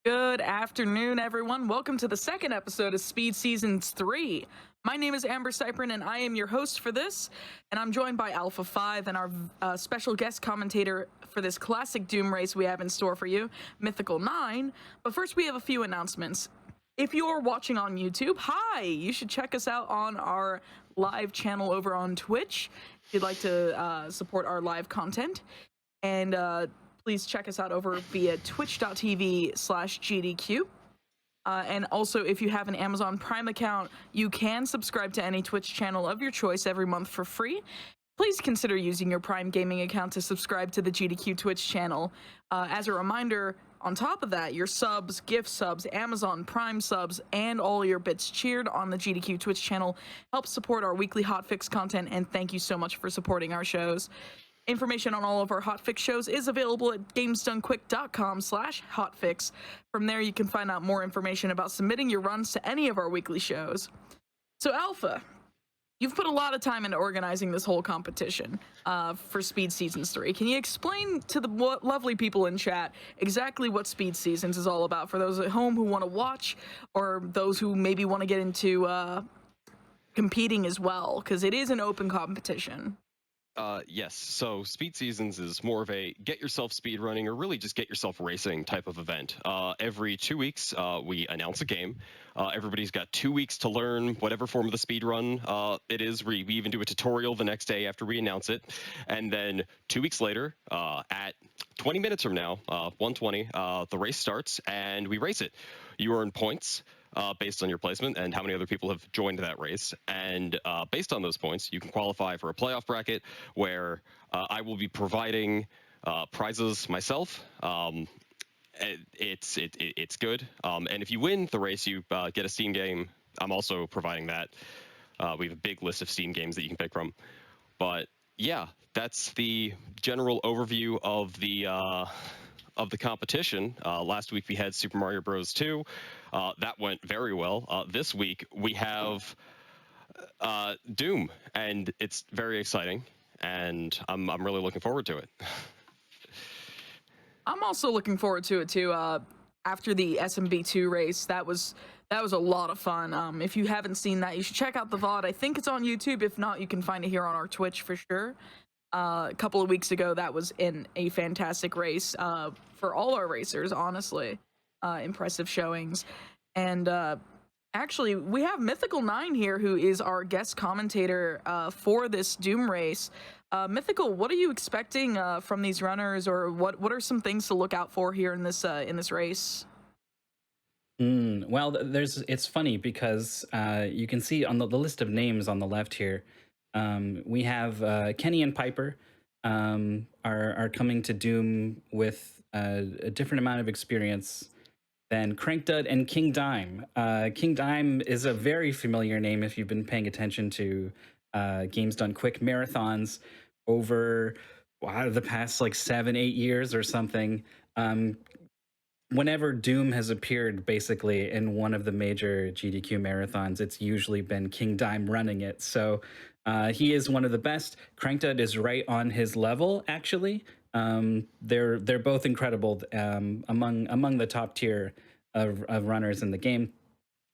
Good afternoon, everyone. Welcome to the second episode of Speed Seasons 3. My name is Amber Cyprin, and I am your host for this. And I'm joined by Alpha 5 and our special guest commentator for this classic Doom race we have in store for you, Mythical 9. But first, we have a few announcements. If you're watching on YouTube, hi! You should check us out on our live channel over on Twitch if you'd like to support our live content. And please check us out over via twitch.tv/GDQ. And also, if you have an Amazon Prime account, you can subscribe to any Twitch channel of your choice every month for free. Please consider using your Prime Gaming account to subscribe to the GDQ Twitch channel. As a reminder, on top of that, your subs, gift subs, Amazon Prime subs, and all your bits cheered on the GDQ Twitch channel help support our weekly hotfix content, and thank you so much for supporting our shows. Information on all of our hotfix shows is available at gamesdonequick.com/hotfix. From there, you can find out more information about submitting your runs to any of our weekly shows. So, Alpha, you've put a lot of time into organizing this whole competition for Speed Seasons 3. Can you explain to the lovely people in chat exactly what Speed Seasons is all about for those at home who want to watch, or those who maybe want to get into competing as well? Because it is an open competition. Yes. So Speed Seasons is more of a get yourself speed running, or really just get yourself racing type of event. Every 2 weeks, we announce a game. Everybody's got 2 weeks to learn whatever form of the speed run it is. We even do a tutorial the next day after we announce it. And then 2 weeks later, at 20 minutes from now, 1:20, the race starts and we race it. You earn points based on your placement and how many other people have joined that race. And based on those points, you can qualify for a playoff bracket where I will be providing prizes myself. It's good. And if you win the race, you get a Steam game. I'm also providing that. We have a big list of Steam games that you can pick from. But yeah, that's the general overview of the competition. Last week we had Super Mario Bros. 2. That went very well. This week we have Doom, and it's very exciting, and I'm really looking forward to it. I'm also looking forward to it too. After the SMB2 race, that was a lot of fun. If you haven't seen that, you should check out the VOD. I think it's on YouTube. If not, you can find it here on our Twitch for sure. A couple of weeks ago, that was in a fantastic race for all our racers, honestly. Impressive showings. And actually, we have Mythical 9 here, who is our guest commentator for this Doom race. Mythical, what are you expecting from these runners, or what are some things to look out for here in this race? Well, it's funny because you can see on the list of names on the left here, we have Kenny and Piper are coming to Doom with a different amount of experience than Crankdud and King Dime. King Dime is a very familiar name if you've been paying attention to Games Done Quick marathons over the past 7-8 years or something. Whenever Doom has appeared basically in one of the major GDQ marathons, it's usually been King Dime running it. So he is one of the best. Crankdud is right on his level, actually. They're both incredible, among the top tier of runners in the game,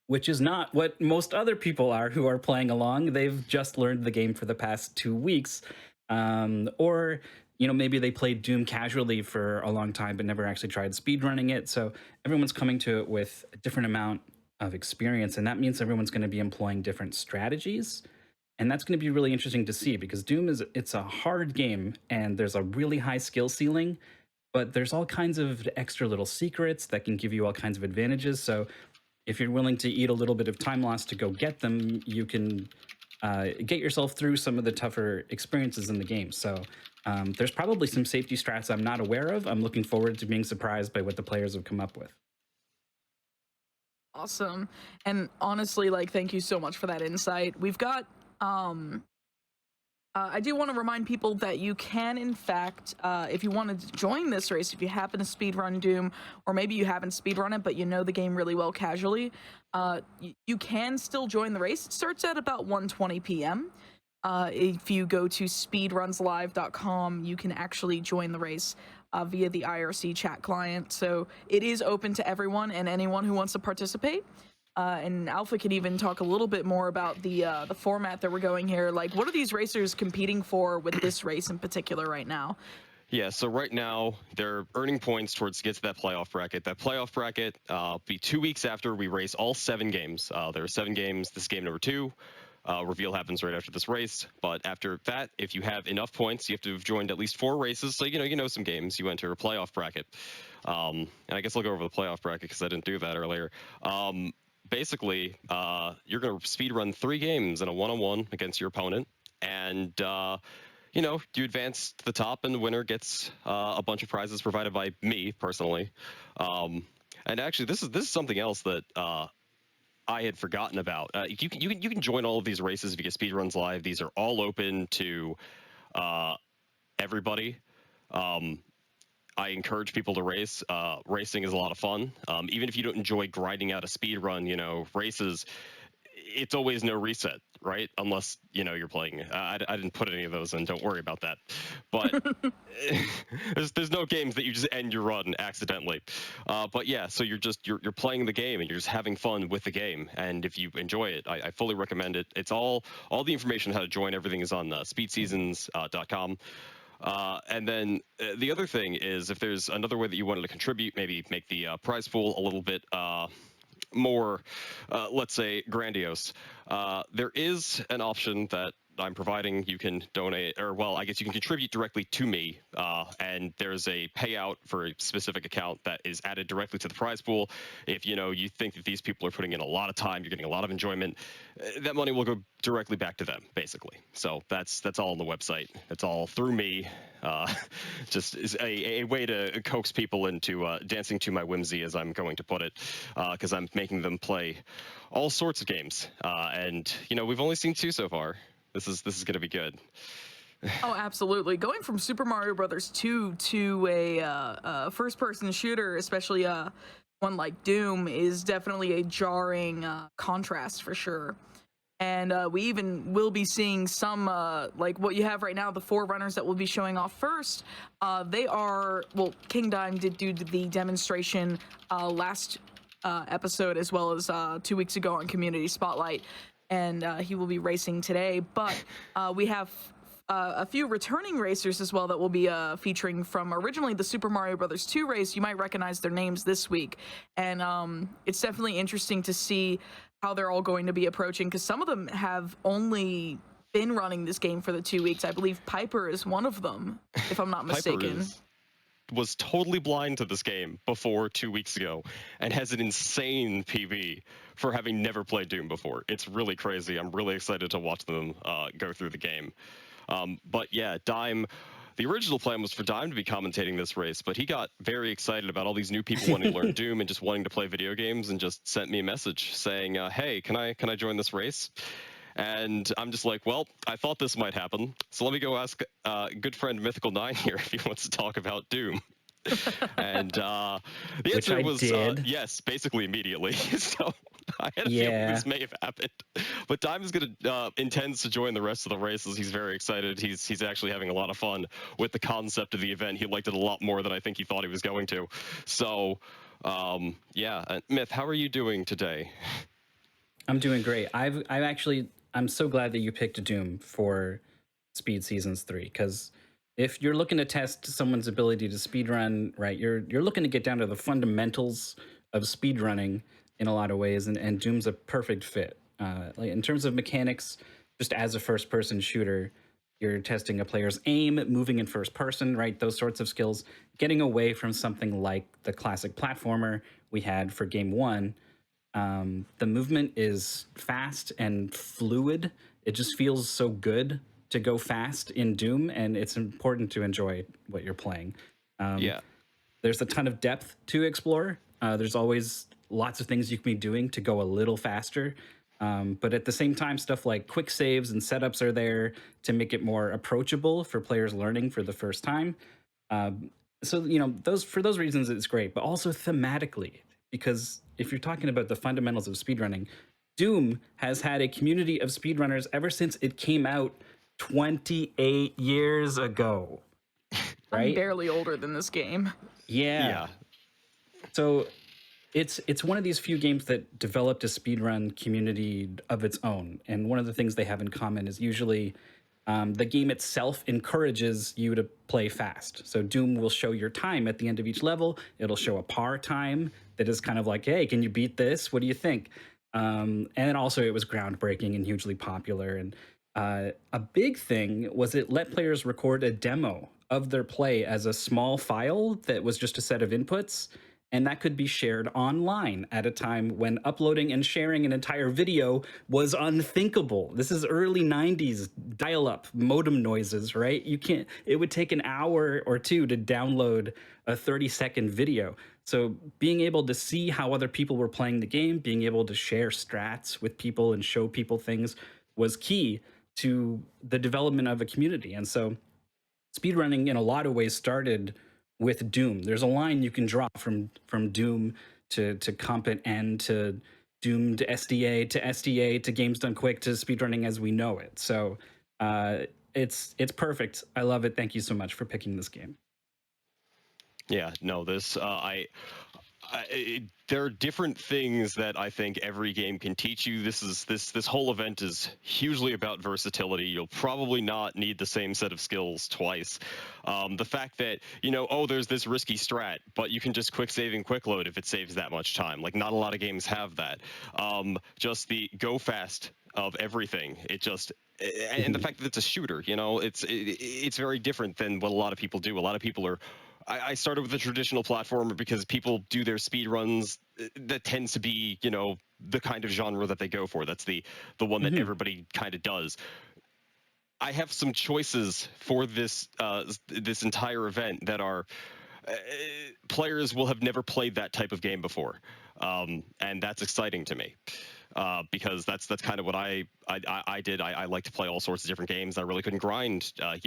which is not what most other people are who are playing along. They've just learned the game for the past 2 weeks, or maybe they played Doom casually for a long time but never actually tried speedrunning it. So everyone's coming to it with a different amount of experience, and that means everyone's going to be employing different strategies. And that's going to be really interesting to see, because Doom it's a hard game and there's a really high skill ceiling, but there's all kinds of extra little secrets that can give you all kinds of advantages. So if you're willing to eat a little bit of time loss to go get them, you can get yourself through some of the tougher experiences in the game. So there's probably some safety strats I'm not aware of. I'm looking forward to being surprised by what the players have come up with. Awesome. And honestly, thank you so much for that insight. We've got I do want to remind people that you can, in fact, if you wanted to join this race, if you happen to speedrun Doom, or maybe you haven't speedrun it, but you know the game really well casually, you can still join the race. It starts at about 1:20 p.m. If you go to speedrunslive.com, you can actually join the race via the IRC chat client. So it is open to everyone and anyone who wants to participate. And Alpha can even talk a little bit more about the format that we're going here. Like, what are these racers competing for with this race in particular right now? Yeah, so right now they're earning points towards to get to that playoff bracket. That playoff bracket be 2 weeks after we race all 7 games. There are 7 games. This is game number 2. Reveal happens right after this race. But after that, if you have enough points, you have to have joined at least 4 races. So you know some games. You enter a playoff bracket. And I guess I'll go over the playoff bracket because I didn't do that earlier. Basically, you're going to speed run 3 games in a 1-on-1 against your opponent, and you advance to the top, and the winner gets a bunch of prizes provided by me personally. And actually, this is something else that I had forgotten about. You can join all of these races if you get speedruns live. These are all open to everybody. I encourage people to race. Racing is a lot of fun. Even if you don't enjoy grinding out a speed run, races, it's always no reset, right? Unless, you're playing. I didn't put any of those in. Don't worry about that. But there's no games that you just end your run accidentally. But yeah, so you're playing the game and you're just having fun with the game. And if you enjoy it, I fully recommend it. It's all the information on how to join. Everything is on speedseasons.com. And then the other thing is, if there's another way that you wanted to contribute, maybe make the prize pool a little bit more, let's say, grandiose. There is an option that I'm providing. You can donate, or well, I guess you can contribute directly to me, and there's a payout for a specific account that is added directly to the prize pool. If you think that these people are putting in a lot of time, you're getting a lot of enjoyment, that money will go directly back to them, basically. So that's all on the website. It's all through me. Just is a way to coax people into dancing to my whimsy, as I'm going to put it, because I'm making them play all sorts of games, and we've only seen 2 so far. This is going to be good. Oh, absolutely. Going from Super Mario Brothers 2 to a first-person shooter, especially one like Doom, is definitely a jarring contrast for sure. And we even will be seeing some, like what you have right now, the 4 runners that will be showing off first. They are, well, King Dime did do the demonstration last episode, as well as 2 weeks ago on Community Spotlight. And he will be racing today. But we have a few returning racers as well that will be featuring from originally the Super Mario Brothers 2 race. You might recognize their names this week. And it's definitely interesting to see how they're all going to be approaching, because some of them have only been running this game for the 2 weeks. I believe Piper is one of them, if I'm not mistaken. Was totally blind to this game before 2 weeks ago and has an insane PB for having never played Doom before. It's really crazy. I'm really excited to watch them go through the game. But yeah, Dime, the original plan was for Dime to be commentating this race, but he got very excited about all these new people wanting to learn Doom and just wanting to play video games, and just sent me a message saying, hey, can I join this race? And I'm just like, well, I thought this might happen, so let me go ask good friend Mythical 9 here if he wants to talk about Doom. And the answer was yes, basically immediately. So I had a feeling this may have happened. But Dime is intends to join the rest of the races. He's very excited. He's actually having a lot of fun with the concept of the event. He liked it a lot more than I think he thought he was going to. So yeah, Myth, how are you doing today? I'm doing great. I'm so glad that you picked Doom for Speed Seasons 3, because if you're looking to test someone's ability to speedrun, right, you're looking to get down to the fundamentals of speedrunning in a lot of ways, and Doom's a perfect fit. Like in terms of mechanics, just as a first-person shooter, you're testing a player's aim, moving in first person, right, those sorts of skills, getting away from something like the classic platformer we had for Game 1. The movement is fast and fluid. It just feels so good to go fast in Doom, and it's important to enjoy what you're playing. Yeah. There's a ton of depth to explore. There's always lots of things you can be doing to go a little faster. But at the same time, stuff like quick saves and setups are there to make it more approachable for players learning for the first time. So, for those reasons, it's great, but also thematically, because if you're talking about the fundamentals of speedrunning, Doom has had a community of speedrunners ever since it came out 28 years ago. I'm right? barely older than this game. Yeah. Yeah. So it's one of these few games that developed a speedrun community of its own. And one of the things they have in common is usually the game itself encourages you to play fast. So Doom will show your time at the end of each level. It'll show a par time that is kind of like, hey, can you beat this? What do you think? And also, it was groundbreaking and hugely popular. And a big thing was it let players record a demo of their play as a small file that was just a set of inputs, and that could be shared online at a time when uploading and sharing an entire video was unthinkable. This is early 90s dial-up modem noises, right? You can't, it would take an hour or two to download a 30-second video. So being able to see how other people were playing the game, being able to share strats with people and show people things was key to the development of a community. And so speedrunning in a lot of ways started with Doom. There's a line you can draw from Doom to Comp N to Doom to SDA to Games Done Quick to speedrunning as we know it. So it's perfect. I love it. Thank you so much for picking this game. Yeah, no, there are different things that I think every game can teach you. This whole event is hugely about versatility. You'll probably not need the same set of skills twice. The fact that, there's this risky strat, but you can just quick save and quick load if it saves that much time. Like, not a lot of games have that. Just the go fast of everything. And the fact that it's a shooter, it's very different than what a lot of people do. A lot of people are. I started with a traditional platformer because people do their speed runs. That tends to be, the kind of genre that they go for. That's the one that everybody kind of does. I have some choices for this this entire event that are players will have never played that type of game before, and that's exciting to me. Because that's kind of what I did. I like to play all sorts of different games. I really couldn't grind. I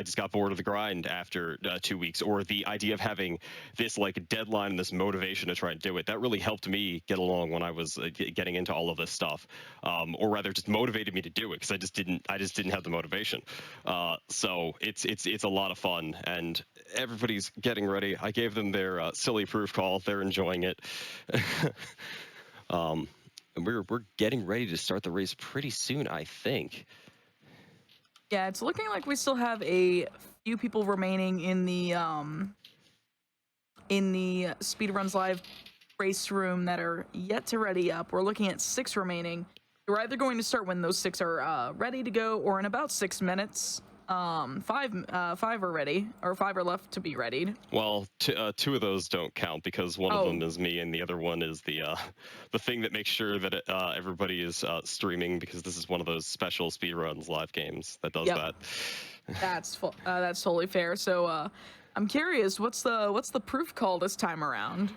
just got bored of the grind after 2 weeks, or the idea of having this like deadline and this motivation to try and do it. That really helped me get along when I was getting into all of this stuff, or rather, just motivated me to do it because I just didn't have the motivation. So it's a lot of fun, and everybody's getting ready. I gave them their silly proof call. They're enjoying it. And we're getting ready to start the race pretty soon, I think. Yeah, it's looking like we still have a few people remaining in the Speedruns Live race room that are yet to ready up. We're looking at 6 remaining. We're either going to start when those 6 are ready to go, or in about 6 minutes. 5 are ready, or 5 are left to be readied. Well, 2 of those don't count because one of them is me, and the other one is the thing that makes sure that everybody is streaming, because this is one of those special speedruns live games that does that. That's totally fair. So I'm curious, what's the proof call this time around?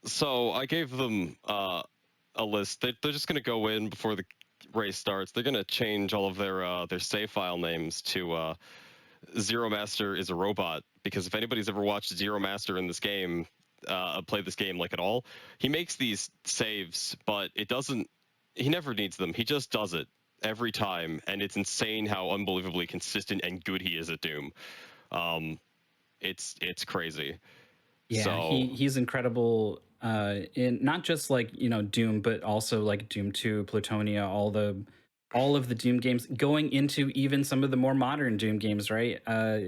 So I gave them a list. They're just gonna go in before the race starts. They're gonna change all of their save file names to Zero Master is a robot, because if anybody's ever watched Zero Master in this game, play this game like at all, he makes these saves, but he never needs them. He just does it every time, and it's insane how unbelievably consistent and good he is at Doom. It's crazy. Yeah, so, he's incredible in not just like Doom, but also like Doom 2, Plutonia, all of the Doom games, going into even some of the more modern Doom games, right?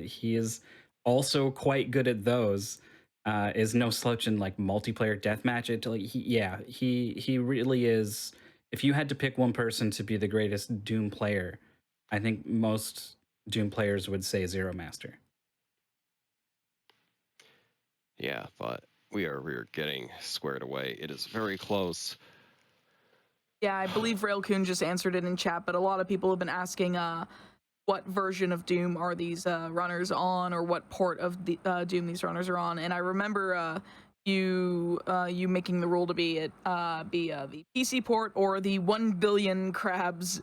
He is also quite good at those. Is no slouch in like multiplayer deathmatch. He really is. If you had to pick one person to be the greatest Doom player, I think most Doom players would say Zero Master. Yeah, but we are getting squared away. It is very close. Yeah, I believe Railcoon just answered it in chat, but a lot of people have been asking what version of Doom are these runners on, or what port of the Doom these runners are on. And I remember you making the rule to be the PC port or the 1 billion crabs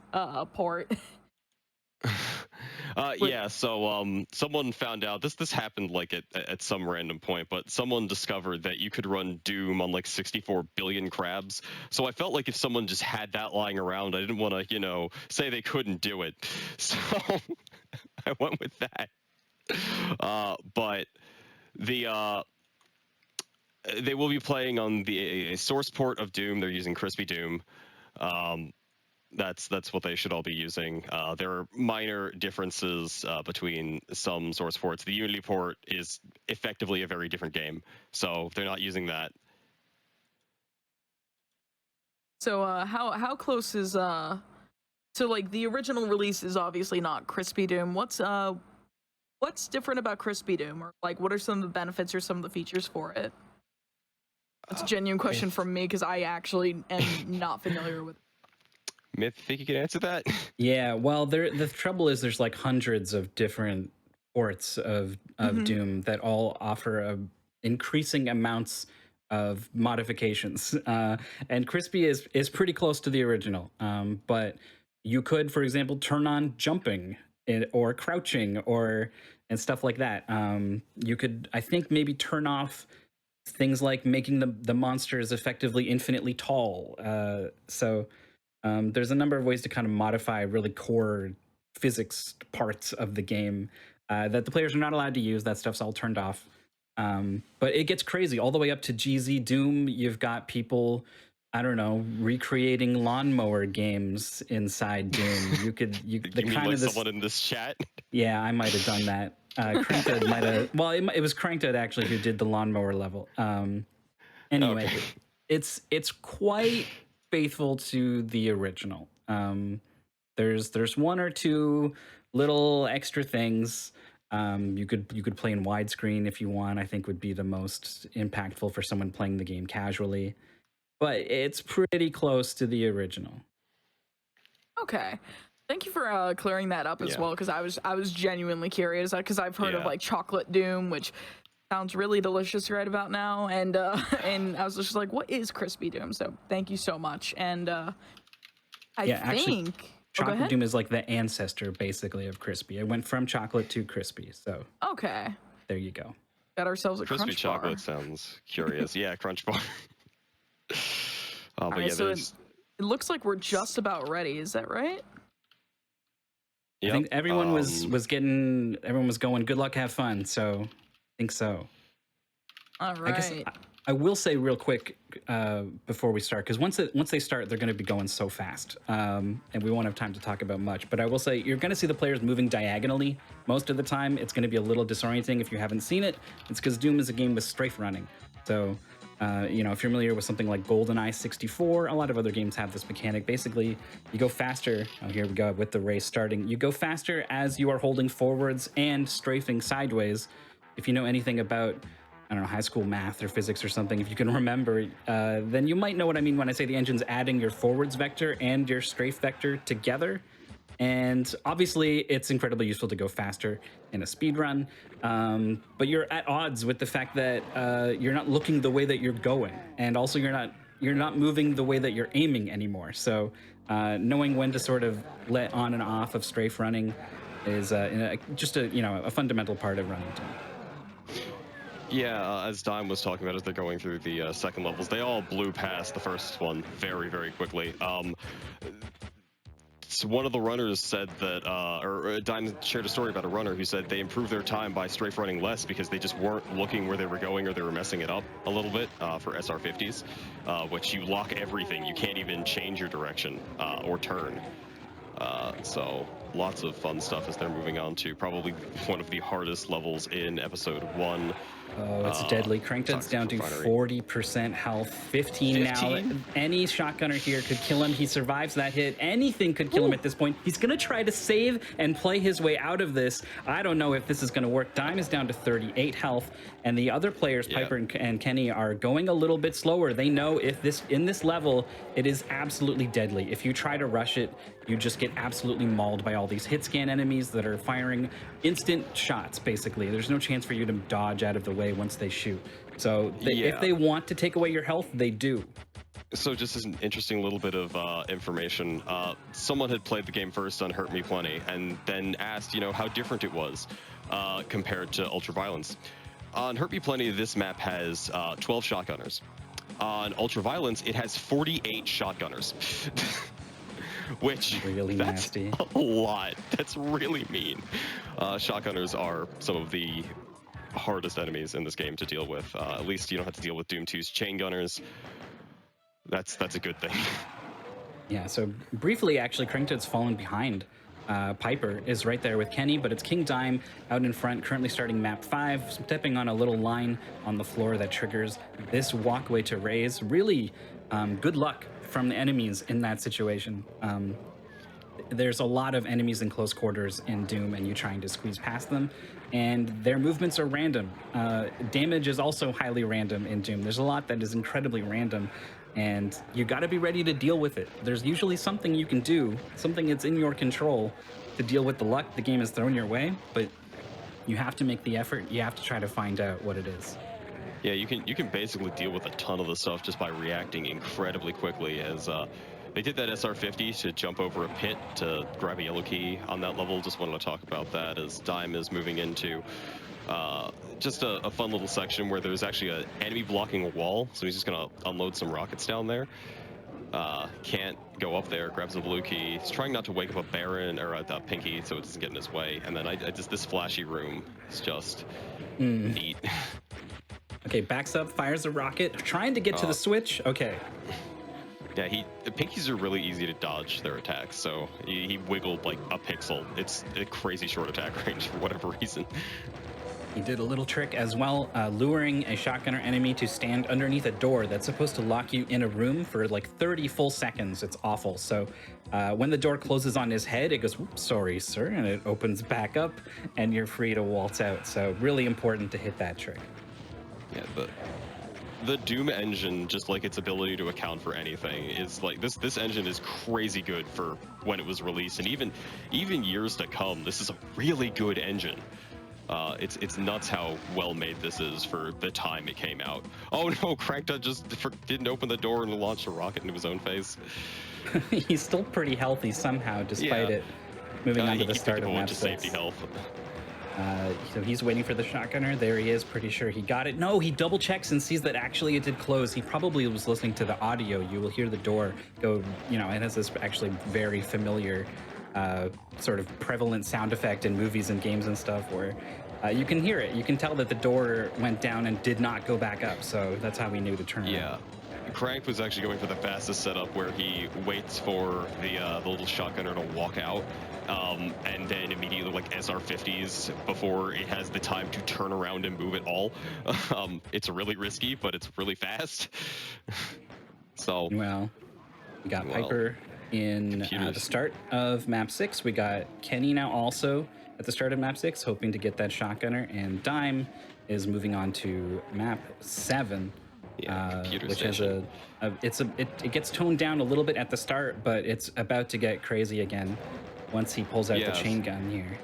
port. Yeah, so someone found out this happened like at some random point, but someone discovered that you could run Doom on like 64 billion crabs. So I felt like if someone just had that lying around, I didn't want to say they couldn't do it. So I went with that. But the they will be playing on a source port of Doom. They're using Crispy Doom. That's what they should all be using. There are minor differences between some source ports. The Unity port is effectively a very different game, so they're not using that. So how close is so like the original release is obviously not Crispy Doom. What's different about Crispy Doom, or like what are some of the benefits or some of the features for it? That's a genuine question from me because I actually am not familiar with it. Myth, think you can answer that? Yeah, well, the trouble is there's like hundreds of different ports of Doom that all offer increasing amounts of modifications. And Crispy is pretty close to the original, but you could, for example, turn on jumping or crouching and stuff like that. You could, I think, maybe turn off things like making the monsters effectively infinitely tall. So there's a number of ways to kind of modify really core physics parts of the game that the players are not allowed to use. That stuff's all turned off. But it gets crazy all the way up to GZ Doom. You've got people, I don't know, recreating lawnmower games inside Doom. You the kind like of this, someone in this chat. Yeah, I might have done that. Cranked might have. Well, it was Cranked actually who did the lawnmower level. Anyway, okay. It's quite faithful to the original. There's one or two little extra things. You could play in widescreen if you want. I think would be the most impactful for someone playing the game casually. But it's pretty close to the original. Okay. Thank you for clearing that up as well, because I was genuinely curious, because I've heard of like Chocolate Doom, which sounds really delicious right about now, and I was just like, what is Crispy Doom? So thank you so much. And I think actually, Chocolate Doom is like the ancestor basically of Crispy. It went from chocolate to crispy. So okay, there you go. Got ourselves a crispy crunch chocolate bar. Sounds curious. Yeah, crunch bar. But right, yeah, so it looks like we're just about ready. Is that right? Yep. I think everyone was going, good luck, have fun. So I think so. All right. I guess I will say real quick before we start, because once they start, they're going to be going so fast, and we won't have time to talk about much. But I will say you're going to see the players moving diagonally most of the time. It's going to be a little disorienting if you haven't seen it. It's because Doom is a game with strafe running. So if you're familiar with something like GoldenEye 64, a lot of other games have this mechanic. Basically, you go faster. Oh, here we go with the race starting. You go faster as you are holding forwards and strafing sideways. If you know anything about, I don't know, high school math or physics or something, if you can remember, then you might know what I mean when I say the engine's adding your forwards vector and your strafe vector together. And obviously, it's incredibly useful to go faster in a speed run, but you're at odds with the fact that you're not looking the way that you're going, and also you're not moving the way that you're aiming anymore. So knowing when to sort of let on and off of strafe running is just a fundamental part of running Doom. Yeah, as Dime was talking about as they're going through the second levels, they all blew past the first one very, very quickly. So one of the runners said that, or Dime shared a story about a runner who said they improved their time by strafe running less because they just weren't looking where they were going, or they were messing it up a little bit for SR50s, which you lock everything. You can't even change your direction or turn. So lots of fun stuff as they're moving on to probably one of the hardest levels in episode 1. Oh, it's deadly. Cranked's down to 40% health, 15 now. Any shotgunner here could kill him. He survives that hit. Anything could kill him at this point. He's going to try to save and play his way out of this. I don't know if this is going to work. Dime is down to 38 health, and the other players, Piper and Kenny, are going a little bit slower. They know in this level, it is absolutely deadly. If you try to rush it, you just get absolutely mauled by all these hit scan enemies that are firing instant shots, basically. There's no chance for you to dodge out of the way once they shoot. So if they want to take away your health, they do. So just as an interesting little bit of information, someone had played the game first on Hurt Me Plenty and then asked, how different it was compared to Ultraviolence. On Hurt Me Plenty, this map has 12 shotgunners. On Ultraviolence, it has 48 shotgunners. which Really that's nasty. a lot. That's really mean. Shotgunners are some of the hardest enemies in this game to deal with. At least you don't have to deal with Doom 2's chain gunners. That's a good thing. Yeah, so briefly, actually, Cranktoad's fallen behind. Piper is right there with Kenny, but it's King Dime out in front, currently starting map 5, stepping on a little line on the floor that triggers this walkway to raise. Really good luck from the enemies in that situation. There's a lot of enemies in close quarters in Doom, and you trying to squeeze past them, and their movements are random. Damage is also highly random in Doom. There's a lot that is incredibly random, and you got to be ready to deal with it. There's usually something you can do, something that's in your control to deal with the luck the game has thrown your way, but you have to make the effort. You have to try to find out what it is. Yeah, you can basically deal with a ton of the stuff just by reacting incredibly quickly. As they did that SR50 to jump over a pit to grab a yellow key on that level. Just wanted to talk about that as Dime is moving into just a fun little section where there's actually an enemy blocking a wall, so he's just gonna unload some rockets down there. Can't go up there, grabs a blue key. He's trying not to wake up a Baron or a Pinky so it doesn't get in his way. And then I just, this flashy room is just neat. Okay, backs up, fires a rocket, trying to get to the switch. Okay. Yeah, the Pinkies are really easy to dodge their attacks, so he wiggled like a pixel. It's a crazy short attack range for whatever reason. He did a little trick as well, luring a shotgunner enemy to stand underneath a door that's supposed to lock you in a room for like 30 full seconds. It's awful. So when the door closes on his head, it goes, "Whoops, sorry, sir," and it opens back up, and you're free to waltz out. So really important to hit that trick. Yeah, the Doom engine, just like its ability to account for anything, is like this engine is crazy good for when it was released, and even years to come. This is a really good engine. It's nuts how well made this is for the time it came out. Oh no, Crankta just didn't open the door and launched a rocket into his own face. He's still pretty healthy somehow, despite it. Moving on to the start of map 6. Safety health. So he's waiting for the shotgunner. There he is, pretty sure he got it. No, he double checks and sees that actually it did close. He probably was listening to the audio. You will hear the door go, it has this actually very familiar sort of prevalent sound effect in movies and games and stuff where you can hear it. You can tell that the door went down and did not go back up. So that's how we knew to turn Yeah. around. Crank was actually going for the fastest setup where he waits for the little shotgunner to walk out, and then immediately like SR50s before it has the time to turn around and move at all. It's really risky, but it's really fast. So Well, we got Piper in the start of map 6. We got Kenny now also at the start of map 6, hoping to get that shotgunner, and Dime is moving on to map 7. Which has it gets toned down a little bit at the start, but it's about to get crazy again once he pulls out the chain gun here.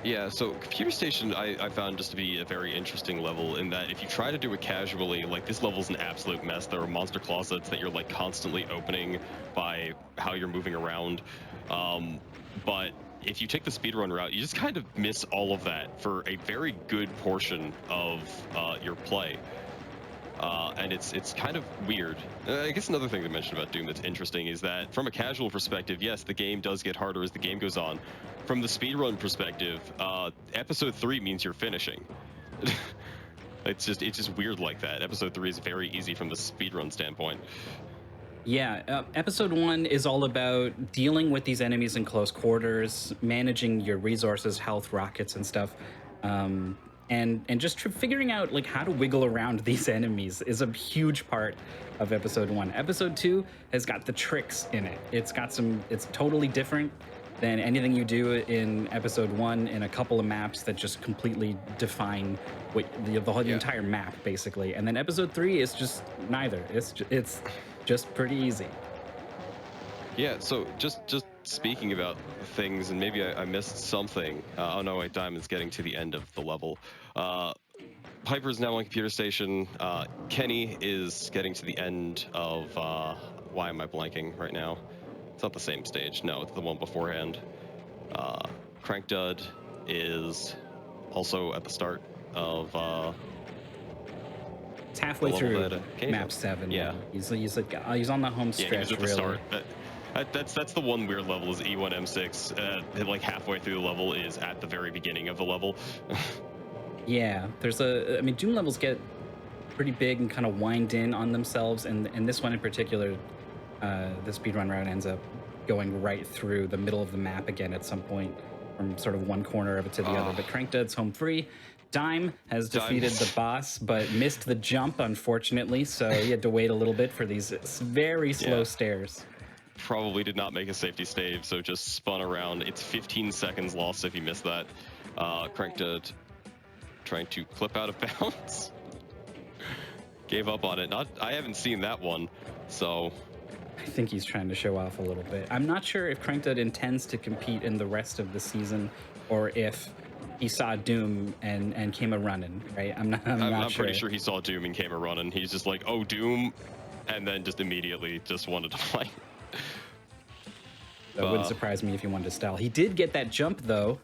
Yeah, so Computer Station I found just to be a very interesting level in that if you try to do it casually, like this level's an absolute mess. There are monster closets that you're like constantly opening by how you're moving around. But if you take the speedrun route, you just kind of miss all of that for a very good portion of your play. And it's kind of weird. I guess another thing to mention about Doom that's interesting is that from a casual perspective, yes, the game does get harder as the game goes on. From the speedrun perspective, episode 3 means you're finishing. It's just weird like that. Episode 3 is very easy from the speedrun standpoint. Yeah, episode 1 is all about dealing with these enemies in close quarters, managing your resources, health, rockets, and stuff. And just figuring out like how to wiggle around these enemies is a huge part of episode 1. Episode 2 has got the tricks in it. It's totally different than anything you do in episode 1 in a couple of maps that just completely define what the entire map basically. And then episode 3 is just neither. It's just pretty easy. Yeah, so just speaking about things, and maybe I missed something. Oh no, wait, Diamond's getting to the end of the level. Piper's now on Computer Station. Kenny is getting to the end of, why am I blanking right now? It's not the same stage. No, it's the one beforehand. Crankdud is also at the start of, it's halfway through map 7. Yeah. He's on the home stretch, he was at the really. start. That's the one weird level is E1M6. Like halfway through the level is at the very beginning of the level. Yeah, I mean, Doom levels get pretty big and kind of wind in on themselves, and this one in particular, the speedrun route ends up going right through the middle of the map again at some point, from sort of one corner of it to the other. But Crankdud's home free. Dime has defeated the boss, but missed the jump, unfortunately, so he had to wait a little bit for these very slow stairs. Probably did not make a safety save, so just spun around. It's 15 seconds lost if he missed that. Crankdud trying to clip out of bounds. Gave up on it. I haven't seen that one, so... I think he's trying to show off a little bit. I'm not sure if Crankdud intends to compete in the rest of the season, or if he saw Doom and came a running, right? I'm not sure. I'm pretty sure he saw Doom and came a running. He's just like, oh, Doom, and then just immediately just wanted to fight. That wouldn't surprise me if he wanted to stall. He did get that jump, though.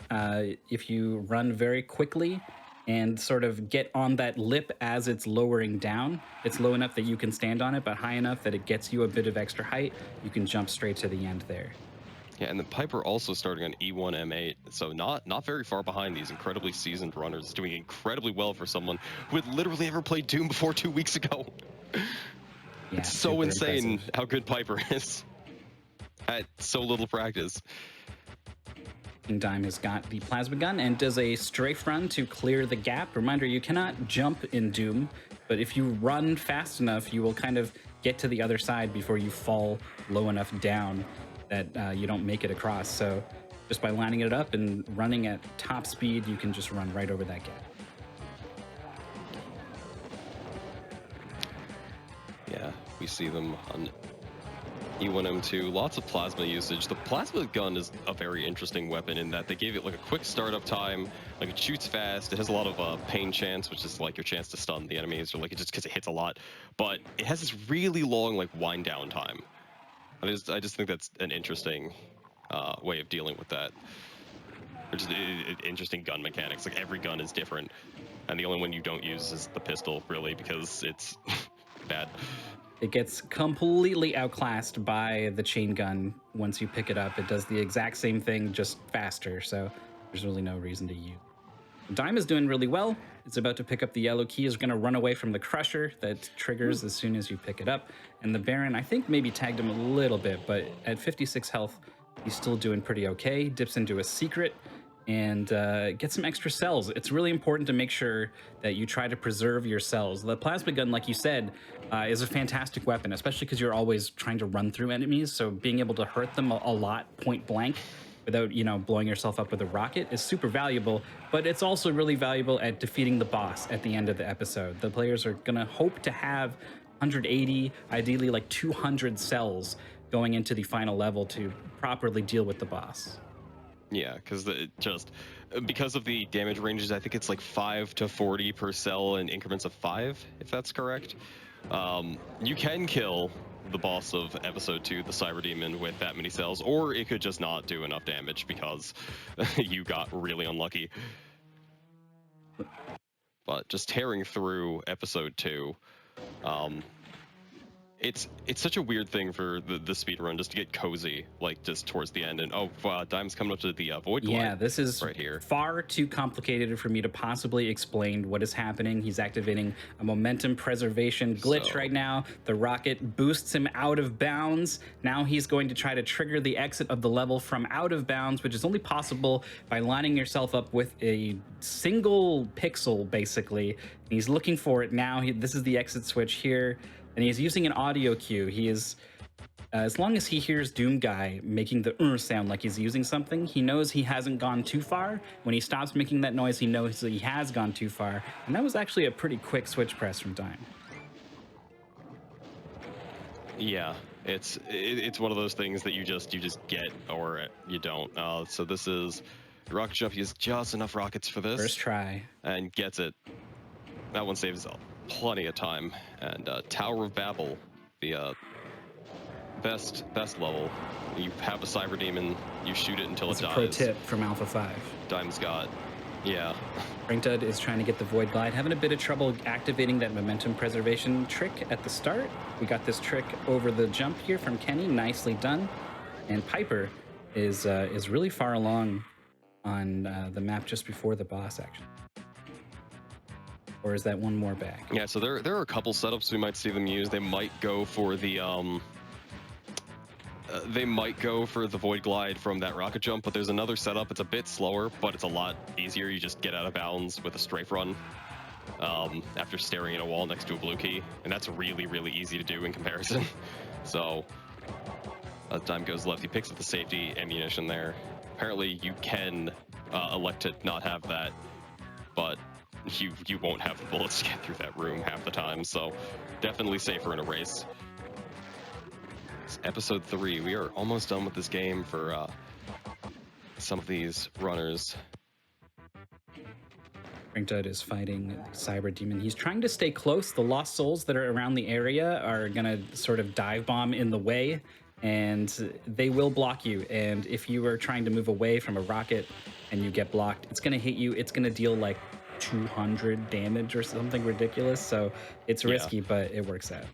If you run very quickly and sort of get on that lip as it's lowering down, it's low enough that you can stand on it, but high enough that it gets you a bit of extra height, you can jump straight to the end there. Yeah, and the Piper also starting on E1M8, so not very far behind these incredibly seasoned runners, doing incredibly well for someone who had literally ever played Doom before 2 weeks ago. Yeah, it's so insane impressive. how good Piper is at so little practice. King Dime has got the plasma gun and does a strafe run to clear the gap. Reminder, you cannot jump in Doom, but if you run fast enough, you will kind of get to the other side before you fall low enough down that you don't make it across. So just by lining it up and running at top speed, you can just run right over that gap. Yeah, we see them on E1M2, lots of plasma usage. The plasma gun is a very interesting weapon in that they gave it like a quick startup time, like it shoots fast, it has a lot of pain chance, which is like your chance to stun the enemies, or like it just because it hits a lot, but it has this really long like wind down time. I just think that's an interesting way of dealing with that. Just interesting gun mechanics. Like every gun is different, and the only one you don't use is the pistol, really, because it's bad. It gets completely outclassed by the chain gun once you pick it up. It does the exact same thing, just faster, so there's really no reason to use. Dime is doing really well. It's about to pick up the yellow key. Is going to run away from the crusher that triggers as soon as you pick it up. And the Baron, I think, maybe tagged him a little bit, but at 56 health, he's still doing pretty okay. Dips into a secret and gets some extra cells. It's really important to make sure that you try to preserve your cells. The plasma gun, like you said, is a fantastic weapon, especially because you're always trying to run through enemies. So being able to hurt them a lot point blank without, blowing yourself up with a rocket is super valuable, but it's also really valuable at defeating the boss at the end of the episode. The players are gonna hope to have 180, ideally like 200 cells going into the final level to properly deal with the boss. Yeah, because of the damage ranges, I think it's like 5 to 40 per cell in increments of 5, if that's correct. You can kill the boss of episode 2, the Cyber Demon, with that many cells, or it could just not do enough damage because you got really unlucky. But just tearing through episode 2, it's such a weird thing for the speedrun just to get cozy, like just towards the end, and Dime's coming up to the Void Glide. Yeah, this is right here. Far too complicated for me to possibly explain what is happening. He's activating a momentum preservation glitch right now. The rocket boosts him out of bounds. Now he's going to try to trigger the exit of the level from out of bounds, which is only possible by lining yourself up with a single pixel, basically. He's looking for it now. This is the exit switch here. And he's using an audio cue. He is, as long as he hears Doom Guy making the sound like he's using something, he knows he hasn't gone too far. When he stops making that noise, he knows that he has gone too far. And that was actually a pretty quick switch press from Dime. Yeah, it's one of those things that you just get or you don't. So this is rocket jump. He has just enough rockets for this. First try. And gets it. That one saves plenty of time. And Tower of Babel, the best level. You have a Cyber Demon, you shoot it until it dies. Pro tip from Alpha 5. Dime's got, yeah. Crankdud is trying to get the Void Glide, having a bit of trouble activating that momentum preservation trick at the start. We got this trick over the jump here from Kenny, nicely done. And Piper is really far along on the map just before the boss, actually. Or is that one more back? Yeah, so there are a couple setups we might see them use. They might go for the Void Glide from that rocket jump, but there's another setup. It's a bit slower, but it's a lot easier. You just get out of bounds with a strafe run after staring at a wall next to a blue key, and that's really, really easy to do in comparison. So as time goes left, he picks up the safety ammunition there. Apparently you can elect to not have that, but you won't have the bullets to get through that room half the time, so definitely safer in a race. It's episode 3. We are almost done with this game for some of these runners. Crankdud is fighting the Cyber Demon. He's trying to stay close. The Lost Souls that are around the area are gonna sort of dive bomb in the way, and they will block you. And if you are trying to move away from a rocket and you get blocked, it's gonna hit you. It's gonna deal like 200 damage or something ridiculous. So it's risky, but it works out.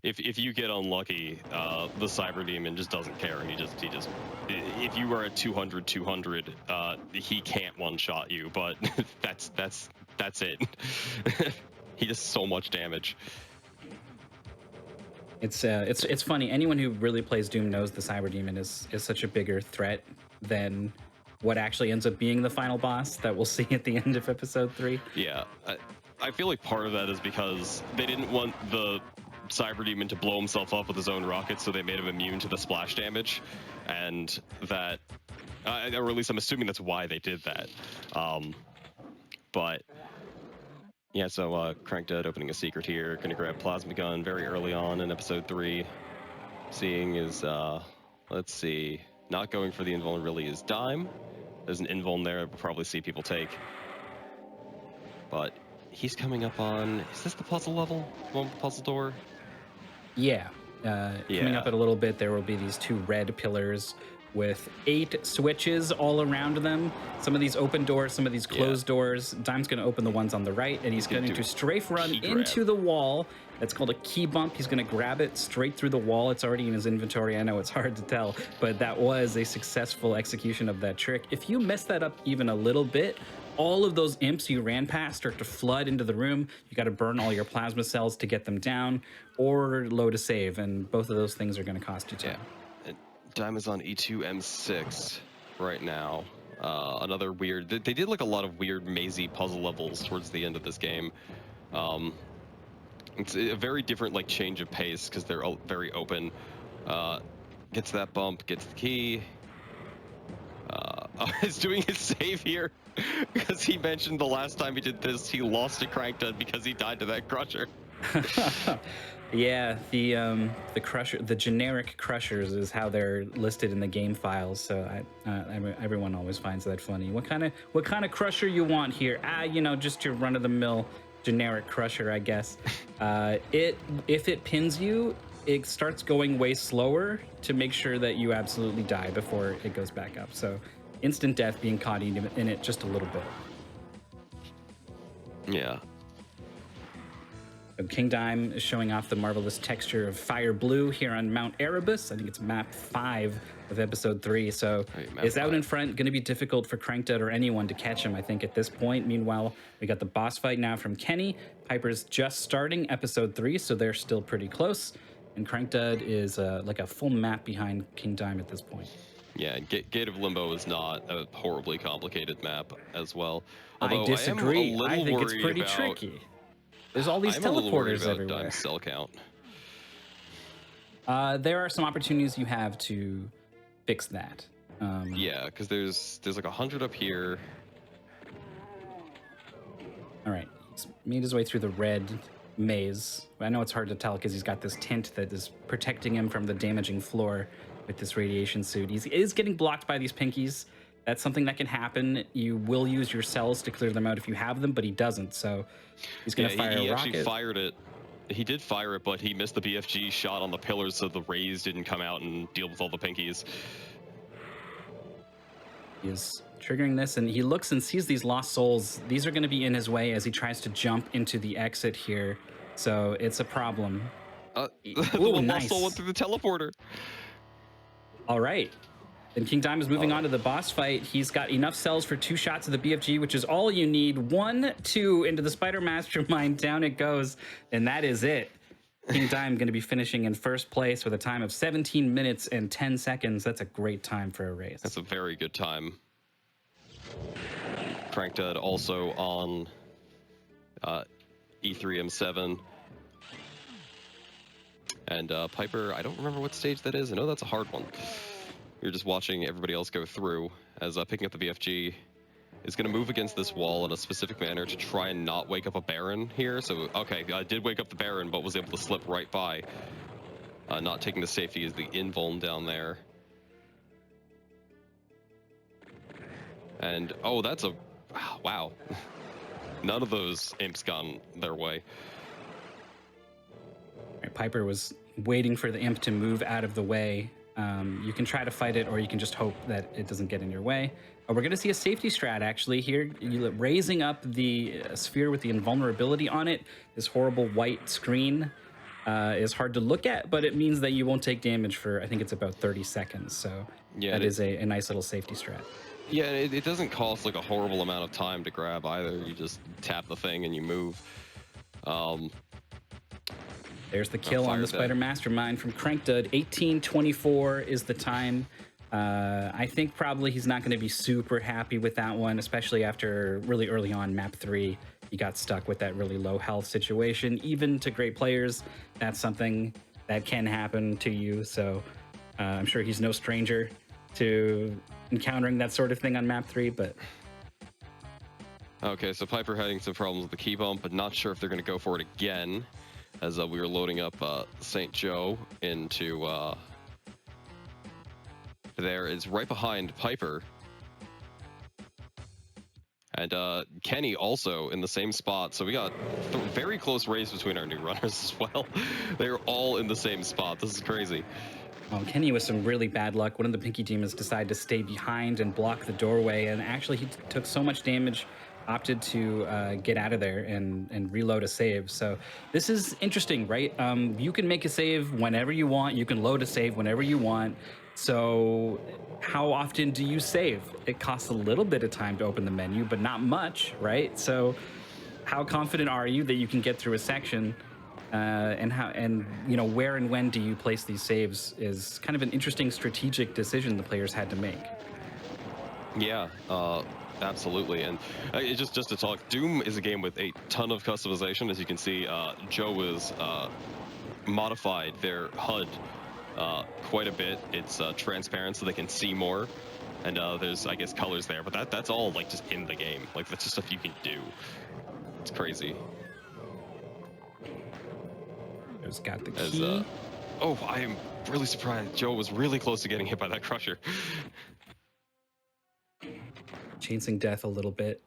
If you get unlucky, the Cyber Demon just doesn't care, and he just if you are at 200, he can't one-shot you, but that's it. He does so much damage. It's funny. Anyone who really plays Doom knows the Cyber Demon is such a bigger threat than what actually ends up being the final boss that we'll see at the end of episode 3. Yeah, I feel like part of that is because they didn't want the Cyber Demon to blow himself up with his own rocket, so they made him immune to the splash damage, and that, or at least I'm assuming that's why they did that. But yeah, so Crankdud opening a secret here, gonna grab Plasma Gun very early on in episode 3. Seeing is, let's see, not going for the invulnerability is Dime. There's an invuln there we'll probably see people take. But he's coming up on, is this the puzzle level? One with the puzzle door? Yeah. Coming up in a little bit, there will be these 2 red pillars with 8 switches all around them. Some of these open doors, some of these closed doors. Dime's going to open the ones on the right, and he's going to strafe run into the wall. That's called a key bump. He's going to grab it straight through the wall. It's already in his inventory. I know it's hard to tell, but that was a successful execution of that trick. If you mess that up even a little bit, all of those imps you ran past start to flood into the room. You got to burn all your plasma cells to get them down, or load a save, and both of those things are going to cost you time. Yeah. Dime is on E2 M6 right now. Another weird. They did like a lot of weird mazy puzzle levels towards the end of this game. It's a very different like change of pace because they're all very open. Gets that bump, gets the key. Is doing his save here because he mentioned the last time he did this, he lost to Crankdud because he died to that crusher. Yeah, the crusher, the generic crushers is how they're listed in the game files. So everyone always finds that funny. What kind of crusher you want here? You know, just your run-of-the-mill generic crusher, I guess. If it pins you, it starts going way slower to make sure that you absolutely die before it goes back up. So instant death being caught in it just a little bit. Yeah. King Dime is showing off the marvelous texture of fire blue here on Mount Erebus. I think it's map 5 of episode 3. So it's out in front, going to be difficult for Crankdud or anyone to catch him, I think, at this point. Meanwhile, we got the boss fight now from Kenny. Piper's just starting episode 3, so they're still pretty close. And Crankdud is like a full map behind King Dime at this point. Yeah, Gate of Limbo is not a horribly complicated map as well. Although I disagree. I think it's pretty tricky. There's all these teleporters everywhere. Dime's cell count. There are some opportunities you have to fix that. Yeah, because there's like 100 up here. All right, he's made his way through the red maze. I know it's hard to tell because he's got this tint that is protecting him from the damaging floor with this radiation suit. He is getting blocked by these pinkies. That's something that can happen. You will use your cells to clear them out if you have them, but he doesn't. So he's going to fire a rocket. He actually fired it. He did fire it, but he missed the BFG shot on the pillars, so the rays didn't come out and deal with all the pinkies. He is triggering this, and he looks and sees these lost souls. These are going to be in his way as he tries to jump into the exit here. So it's a problem. The one lost soul went through the teleporter. All right. Then King Dime is moving on to the boss fight. He's got enough cells for 2 shots of the BFG, which is all you need. 1, 2 into the Spider Mastermind. Down it goes. And that is it. King Dime going to be finishing in first place with a time of 17 minutes and 10 seconds. That's a great time for a race. That's a very good time. Crankdad also on E3M7. And Piper, I don't remember what stage that is. I know that's a hard one. You're just watching everybody else go through as picking up the BFG is going to move against this wall in a specific manner to try and not wake up a Baron here. So, okay, I did wake up the Baron, but was able to slip right by. Not taking the safety as the invuln down there. And, oh, that's a... Wow. None of those imps gone their way. Right, Piper was waiting for the imp to move out of the way. You can try to fight it, or you can just hope that it doesn't get in your way. We're going to see a safety strat, actually, here. Raising up the sphere with the invulnerability on it. This horrible white screen is hard to look at, but it means that you won't take damage for, I think it's about 30 seconds. So yeah, that is a nice little safety strat. Yeah, it doesn't cost like a horrible amount of time to grab either. You just tap the thing and you move. There's the kill on the Spider Mastermind from Crankdud. 18:24 is the time. I think probably he's not going to be super happy with that one, especially after really early on map 3. He got stuck with that really low health situation. Even to great players, that's something that can happen to you. So I'm sure he's no stranger to encountering that sort of thing on map 3, but... Okay, so Piper having some problems with the key bump, but not sure if they're going to go for it again. As we were loading up St. Joe into there is right behind Piper. And Kenny also in the same spot. So we got a very close race between our new runners as well. They're all in the same spot. This is crazy. Well, Kenny with some really bad luck. One of the Pinky Demons decided to stay behind and block the doorway. And actually he took so much damage, opted to get out of there and reload a save. So this is interesting, right? You can make a save whenever you want. You can load a save whenever you want. So how often do you save? It costs a little bit of time to open the menu, but not much, right? So how confident are you that you can get through a section? And you know, where and when do you place these saves is kind of an interesting strategic decision the players had to make. Yeah, absolutely. And just to talk, Doom is a game with a ton of customization. As you can see, Joe was modified their HUD quite a bit. It's transparent so they can see more. And there's, I guess, colors there, but that's all like just in the game. Like that's just stuff you can do. It's crazy. There's got the key. Oh, I am really surprised. Joe was really close to getting hit by that crusher. Chancing death a little bit.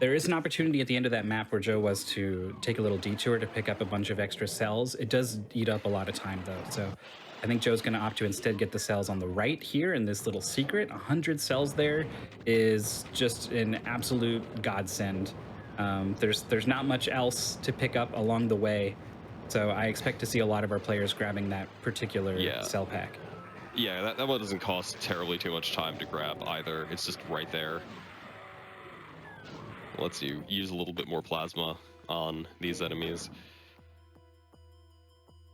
There is an opportunity at the end of that map where Joe was to take a little detour to pick up a bunch of extra cells. It does eat up a lot of time though, so I think Joe's going to opt to instead get the cells on the right here in this little secret. 100 cells there is just an absolute godsend. There's not much else to pick up along the way, so I expect to see a lot of our players grabbing that particular cell pack. Yeah, that one doesn't cost terribly too much time to grab either. It's just right there. Lets you use a little bit more plasma on these enemies.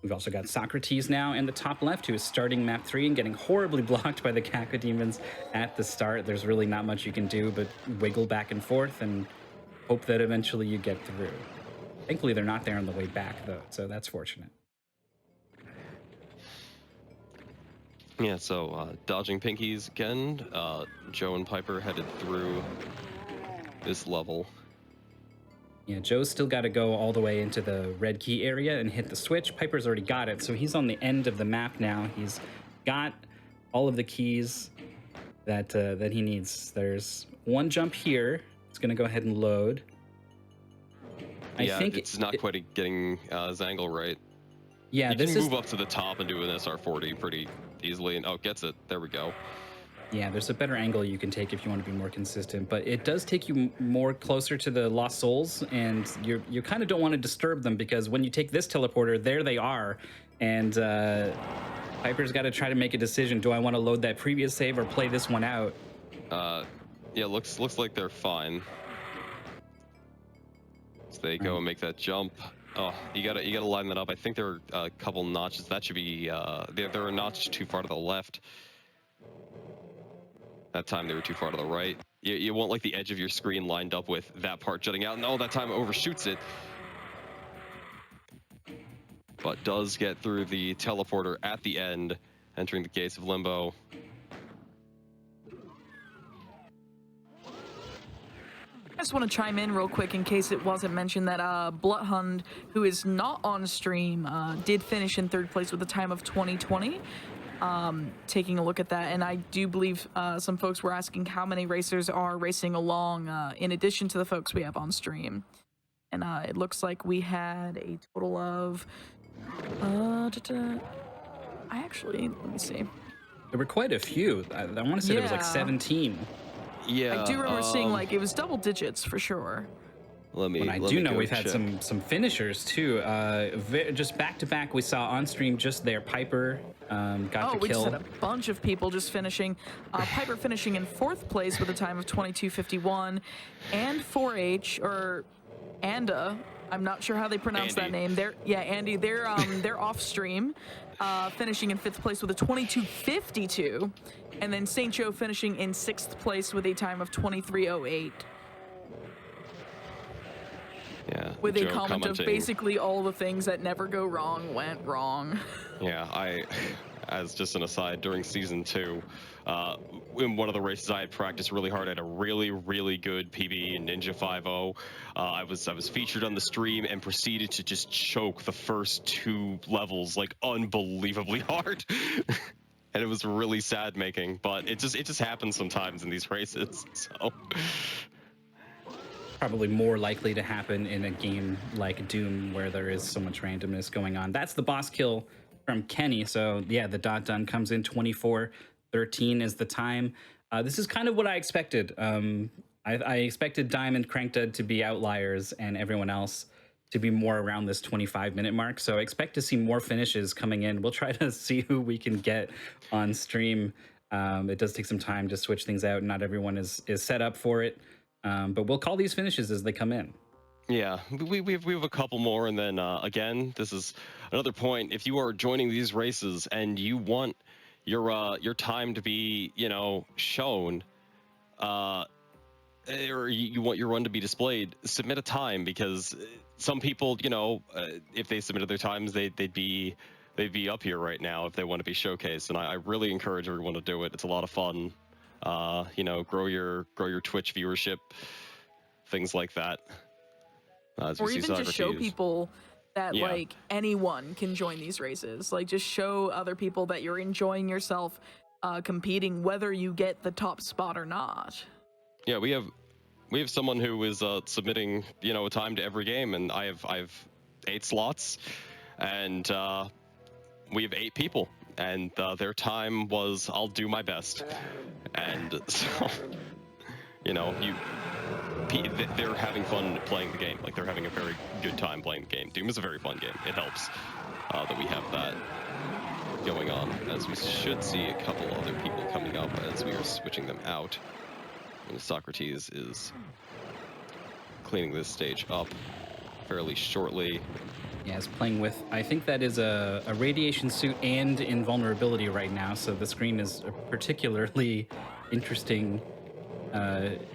We've also got Socrates now in the top left, who is starting map 3 and getting horribly blocked by the Cacodemons at the start. There's really not much you can do but wiggle back and forth and hope that eventually you get through. Thankfully, they're not there on the way back, though, so that's fortunate. Yeah, so dodging pinkies again. Joe and Piper headed through this level. Yeah, Joe's still got to go all the way into the red key area and hit the switch. Piper's already got it, so he's on the end of the map now. He's got all of the keys that he needs. There's one jump here. It's going to go ahead and load. I think it's not quite getting Zangle right. Yeah, you can move up to the top and do an SR40 pretty easily, and gets it. There we go. Yeah, there's a better angle you can take if you want to be more consistent, but it does take you more closer to the Lost Souls, and you kind of don't want to disturb them, because when you take this teleporter, there they are, and Piper's got to try to make a decision. Do I want to load that previous save or play this one out? Yeah, looks like they're fine. So they go and make that jump. Oh, you gotta line that up. I think there are a couple notches. That should be they're a notch too far to the left. That time they were too far to the right. You want like the edge of your screen lined up with that part jutting out. No, that time it overshoots it. But does get through the teleporter at the end, entering the gates of Limbo. I just want to chime in real quick in case it wasn't mentioned that Bloodhund, who is not on stream, did finish in 3rd place with a time of 2020. Taking a look at that, and I do believe some folks were asking how many racers are racing along in addition to the folks we have on stream. And it looks like we had a total of let me see. There were quite a few. I want to say there was like 17. Yeah, I do remember seeing like it was double digits for sure. I do know we've had some finishers too. Just back to back, we saw on stream just there. Piper got the we kill. just had a bunch of people just finishing. Piper finishing in 4th place with a time of 22:51, and 4H or Anda. I'm not sure how they pronounce that name. Andy. They're off stream, finishing in 5th place with a 22:52, and then Saint Joe finishing in 6th place with a time of 23:08. Yeah. With a comment of basically all the things that never go wrong went wrong. Yeah, as just an aside, during season 2, in one of the races I had practiced really hard. I had a really good PB in Ninja 5.0. I was featured on the stream and proceeded to just choke the first 2 levels like unbelievably hard. And it was really sad making, but it just happens sometimes in these races. So probably more likely to happen in a game like Doom where there is so much randomness going on. That's the boss kill from Kenny. So yeah, the dot done comes in 24:13 is the time. This is kind of what I expected. I expected Diamond Cranked to be outliers and everyone else to be more around this 25-minute mark. So I expect to see more finishes coming in. We'll try to see who we can get on stream. It does take some time to switch things out. Not everyone is set up for it. But we'll call these finishes as they come in. Yeah, we have a couple more, and then again, this is another point. If you are joining these races and you want your time to be, shown, or you want your run to be displayed, submit a time, because some people, if they submitted their times, they'd be up here right now if they want to be showcased. And I really encourage everyone to do it. It's a lot of fun. Grow your Twitch viewership, things like that. Or even just show people that like anyone can join these races. Like just show other people that you're enjoying yourself competing, whether you get the top spot or not. Yeah, we have someone who is submitting a time to every game, and I have 8 slots, and we have 8 people. And their time was, I'll do my best. And so, they're having fun playing the game. Like, they're having a very good time playing the game. Doom is a very fun game. It helps that we have that going on, as we should see a couple other people coming up as we are switching them out. And Socrates is cleaning this stage up fairly shortly. Yeah, it's playing with, I think that is a radiation suit and invulnerability right now, so the screen is a particularly interesting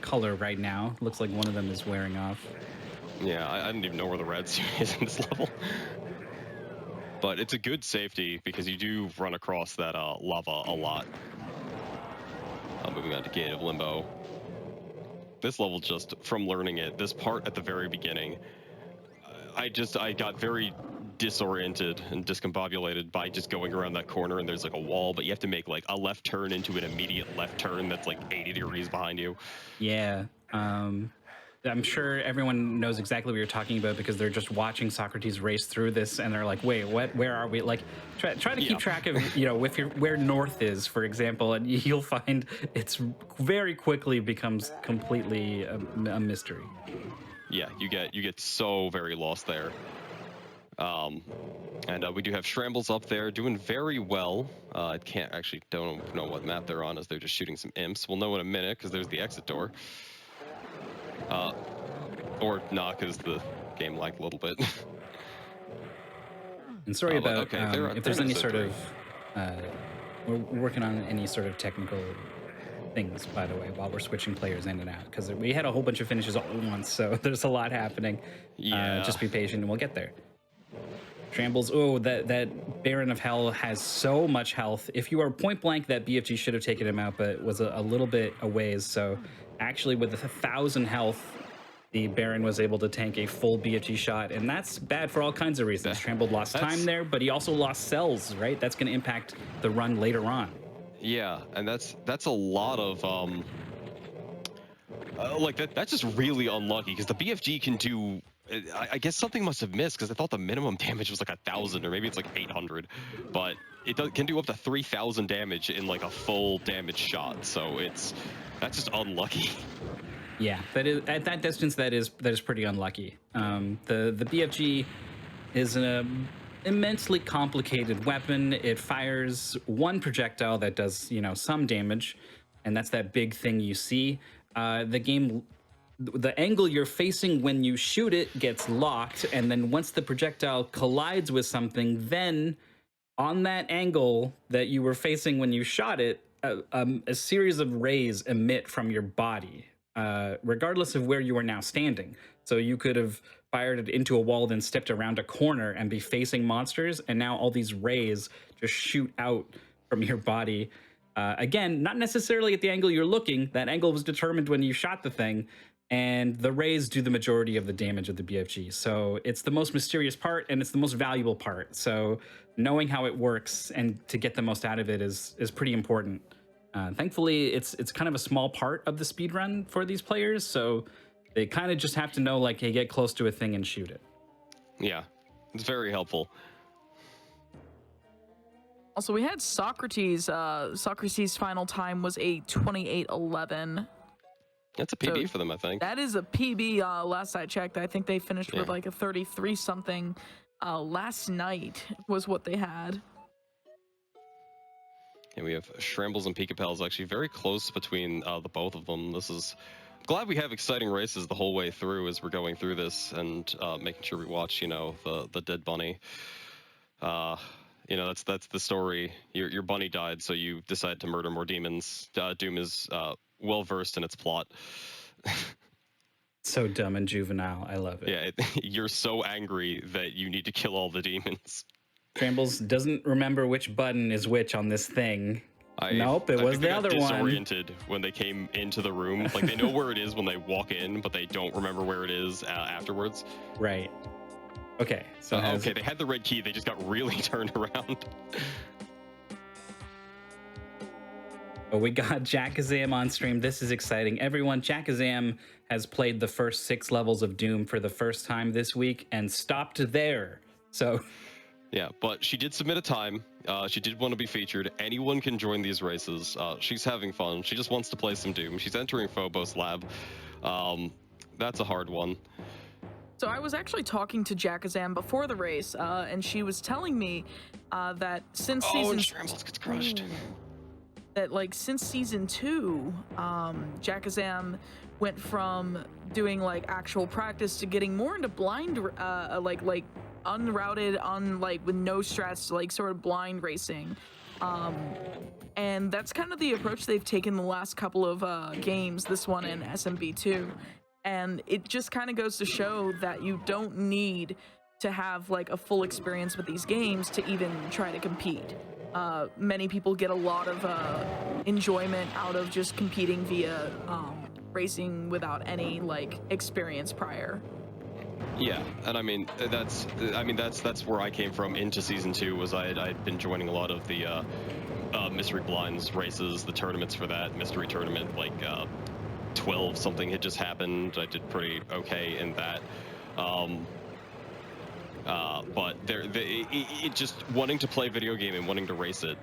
color right now. Looks like one of them is wearing off. Yeah, I didn't even know where the red suit is in this level. But it's a good safety, because you do run across that lava a lot. Moving on to Gate of Limbo. This level, just from learning it, this part at the very beginning, I got very disoriented and discombobulated by just going around that corner, and there's like a wall, but you have to make like a left turn into an immediate left turn that's like 80 degrees behind you. Yeah. I'm sure everyone knows exactly what you're talking about, because they're just watching Socrates race through this and they're like, wait, what, where are we? Like try to keep track of, where north is, for example, and you'll find it's very quickly becomes completely a mystery. Yeah, you get so very lost there. And we do have Shrambles up there doing very well. I don't know what map they're on, as they're just shooting some imps. We'll know in a minute because there's the exit door. Or not, because the game lagged a little bit. And sorry about okay, if there's any sort of we're working on any sort of technical things, by the way, while we're switching players in and out, because we had a whole bunch of finishes all at once, so there's a lot happening. Yeah. Just be patient and we'll get there. Shambles, oh, that Baron of Hell has so much health. If you are point blank, that BFG should have taken him out, but was a little bit a ways. So actually with 1,000 health, the Baron was able to tank a full BFG shot, and that's bad for all kinds of reasons. Trampled lost time there, but he also lost cells, right? That's going to impact the run later on. Yeah, and that's a lot of that's just really unlucky, because the BFG can do. I guess something must have missed, because I thought the minimum damage was like 1,000, or maybe it's like 800, but it can do up to 3,000 damage in like a full damage shot. So that's just unlucky. Yeah, that is at that distance. That is pretty unlucky. The BFG is an immensely complicated weapon. It fires one projectile that does some damage, and that's that big thing you see. The angle you're facing when you shoot it gets locked, and then once the projectile collides with something, then on that angle that you were facing when you shot it, a series of rays emit from your body, regardless of where you are now standing. So you could have fired it into a wall, then stepped around a corner and be facing monsters, and now all these rays just shoot out from your body. Again, not necessarily at the angle you're looking. That angle was determined when you shot the thing, and the rays do the majority of the damage of the BFG. So it's the most mysterious part, and it's the most valuable part. So knowing how it works and to get the most out of it is pretty important. Thankfully, it's kind of a small part of the speedrun for these players, so they kind of just have to know, like, hey, get close to a thing and shoot it. Yeah, it's very helpful. Also, we had Socrates. Socrates' final time was a 28:11. That's a PB for them, I think. That is a PB. Last I checked, I think they finished with like a 33 something. Last night was what they had. Yeah, we have Shrambles and Peekapels actually very close between the both of them. Glad we have exciting races the whole way through as we're going through this, and making sure we watch, the dead bunny. That's the story. Your bunny died, so you decide to murder more demons. Doom is well versed in its plot. So dumb and juvenile. I love it. Yeah, you're so angry that you need to kill all the demons. Trambles doesn't remember which button is which on this thing. Nope, it was the other one. Disoriented when they came into the room. Like, they know where it is when they walk in, but they don't remember where it is afterwards. Right. Okay. So okay, they had the red key. They just got really turned around. Oh, we got Jackazam on stream. This is exciting. Everyone, Jackazam has played the first 6 levels of Doom for the first time this week and stopped there. So... Yeah, but she did submit a time. She did want to be featured. Anyone can join these races. She's having fun. She just wants to play some Doom. She's entering Phobos Lab. That's a hard one. So I was actually talking to Jackazam before the race, and she was telling me that since season... Shrambles gets crushed. That, like, since season 2, Jackazam went from doing, like, actual practice to getting more into blind, like unrouted, with no strats, like, sort of blind racing. And that's kind of the approach they've taken the last couple of games, this one and SMB2. And it just kind of goes to show that you don't need to have, like, a full experience with these games to even try to compete. Many people get a lot of enjoyment out of just competing via racing without any, like, experience prior. Yeah, and that's where I came from into season 2. Was I'd been joining a lot of the Mystery Blinds races, the tournaments for that mystery tournament. Like 12 something had just happened. I did pretty okay in that. But it just wanting to play video game and wanting to race it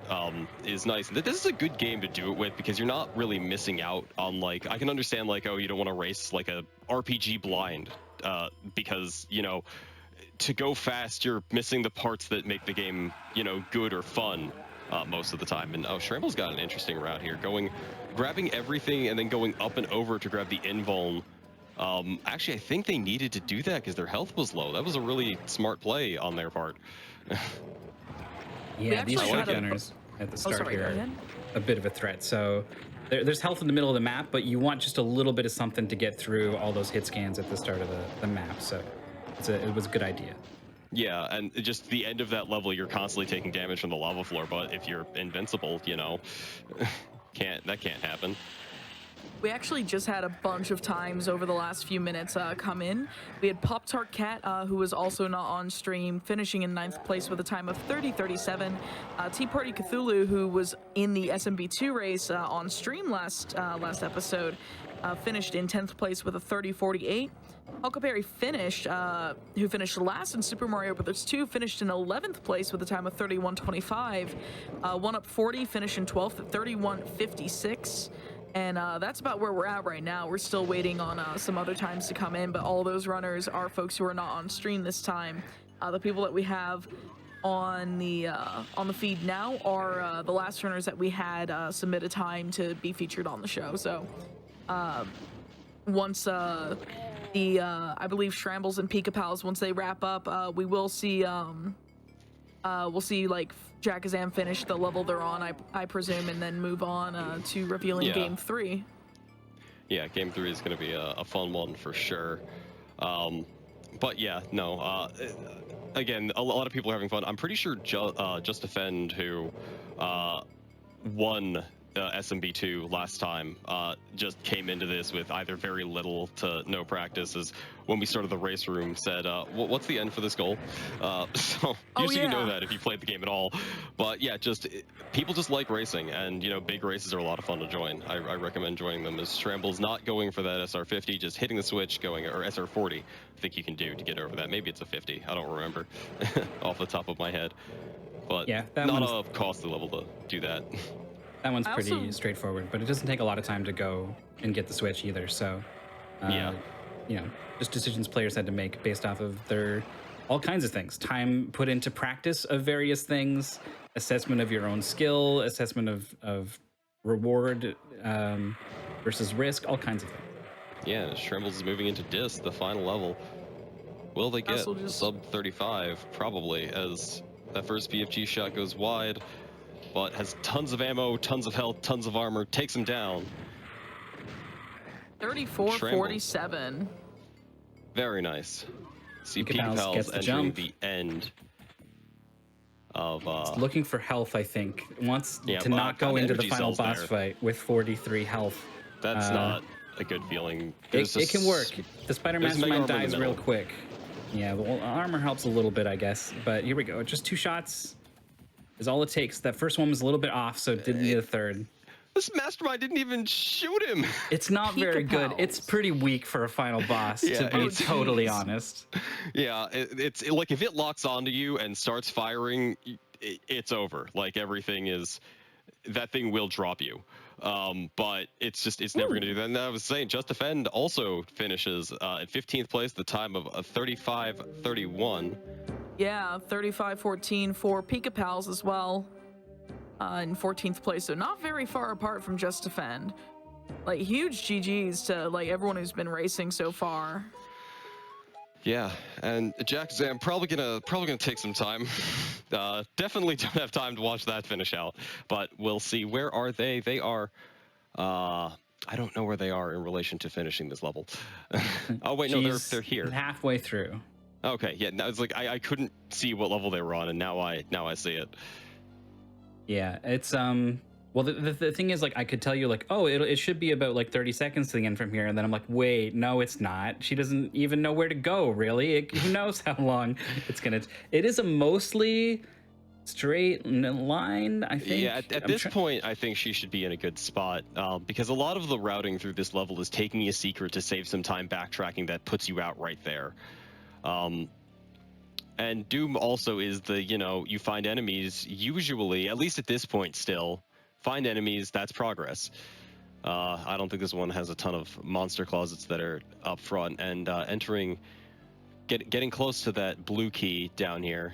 is nice. This is a good game to do it with, because you're not really missing out on, like, I can understand, like, oh, you don't want to race like a RPG blind, because to go fast, you're missing the parts that make the game, good or fun most of the time. And Shramble's got an interesting route here, grabbing everything and then going up and over to grab the invuln. Actually, I think they needed to do that because their health was low. That was a really smart play on their part. Yeah, these actually had shotgunners at the start sorry, go here ahead. are a bit of a threat. So there's health in the middle of the map, but you want just a little bit of something to get through all those hit scans at the start of the map. So it was a good idea. Yeah, and just the end of that level, you're constantly taking damage from the lava floor, but if you're invincible, that can't happen. We actually just had a bunch of times over the last few minutes come in. We had Pop Tart Cat, who was also not on stream, finishing in 9th place with a time of 30:37. Tea Party Cthulhu, who was in the SMB2 race on stream last episode, finished in 10th place with a 30:48. Huckleberry finished, who finished last in Super Mario Bros. 2, finished in 11th place with a time of 31:25. One Up 40 finished in 12th at 31:56. And that's about where we're at right now. We're still waiting on some other times to come in, but all those runners are folks who are not on stream this time. The people that we have on the feed now are the last runners that we had submit a time to be featured on the show. So once I believe Shrambles and Pika Pals, once they wrap up, we will see we'll see like Jackazam finish the level they're on, I presume, and then move on to revealing Game 3. Yeah, Game 3 is going to be a fun one for sure. But yeah, no. Again, a lot of people are having fun. I'm pretty sure Just Defend, who won SMB2 last time, just came into this with either very little to no practice. As when we started the race room, said, "What's the end for this goal?" So usually you know that if you played the game at all. But yeah, people just like racing, and big races are a lot of fun to join. I recommend joining them. As Shramble's not going for that SR50, just hitting the switch, going, or SR40. I think you can do to get over that. Maybe it's a 50. I don't remember off the top of my head. But yeah, not a costly level to do that. That one's pretty straightforward, but it doesn't take a lot of time to go and get the switch either. So, just decisions players had to make based off of all kinds of things. Time put into practice of various things, assessment of your own skill, assessment of reward versus risk, all kinds of things. Yeah, Shrimbles is moving into Disc, the final level. Will they get sub 35? Probably, as that first BFG shot goes wide. But has tons of ammo, tons of health, tons of armor, takes him down. 34-47. Very nice. See Pika Pals entering the end of... It's looking for health, I think. Wants to not go into the final boss fight with 43 health. That's not a good feeling. It can work. The Spider Mastermind dies real quick. Yeah, the armor helps a little bit, I guess. But here we go. Just 2 shots is all it takes. That first one was a little bit off, so didn't need a third. This Mastermind didn't even shoot him. It's not very good. It's pretty weak for a final boss, to be totally honest. Yeah, it's like if it locks onto you and starts firing, it's over. Like that thing will drop you. But it's never going to do that. And I was saying, Just Defend also finishes at 15th place, the time of 35:31. Yeah, 35-14 for Pika Pals as well, in 14th place. So not very far apart from Just Defend. Like huge GGs to like everyone who's been racing so far. Yeah, and Jackazam probably gonna take some time. Definitely don't have time to watch that finish out, but we'll see. Where are they? They are. I don't know where they are in relation to finishing this level. Oh wait, no, they're here. Halfway through. Okay, yeah. It's like I couldn't see what level they were on, and now I see it. Yeah, it's Well, the thing is, like, I could tell you, like, oh, it should be about like 30 seconds to the end from here, and then I'm like, wait, no, it's not. She doesn't even know where to go, really. Who knows how long it's gonna. It is a mostly straight line, I think. Yeah, at this point, I think she should be in a good spot, because a lot of the routing through this level is taking a secret to save some time backtracking that puts you out right there. And Doom also is you find enemies, usually, at least at this point still, find enemies, that's progress. I don't think this one has a ton of monster closets that are up front, and entering getting close to that blue key down here.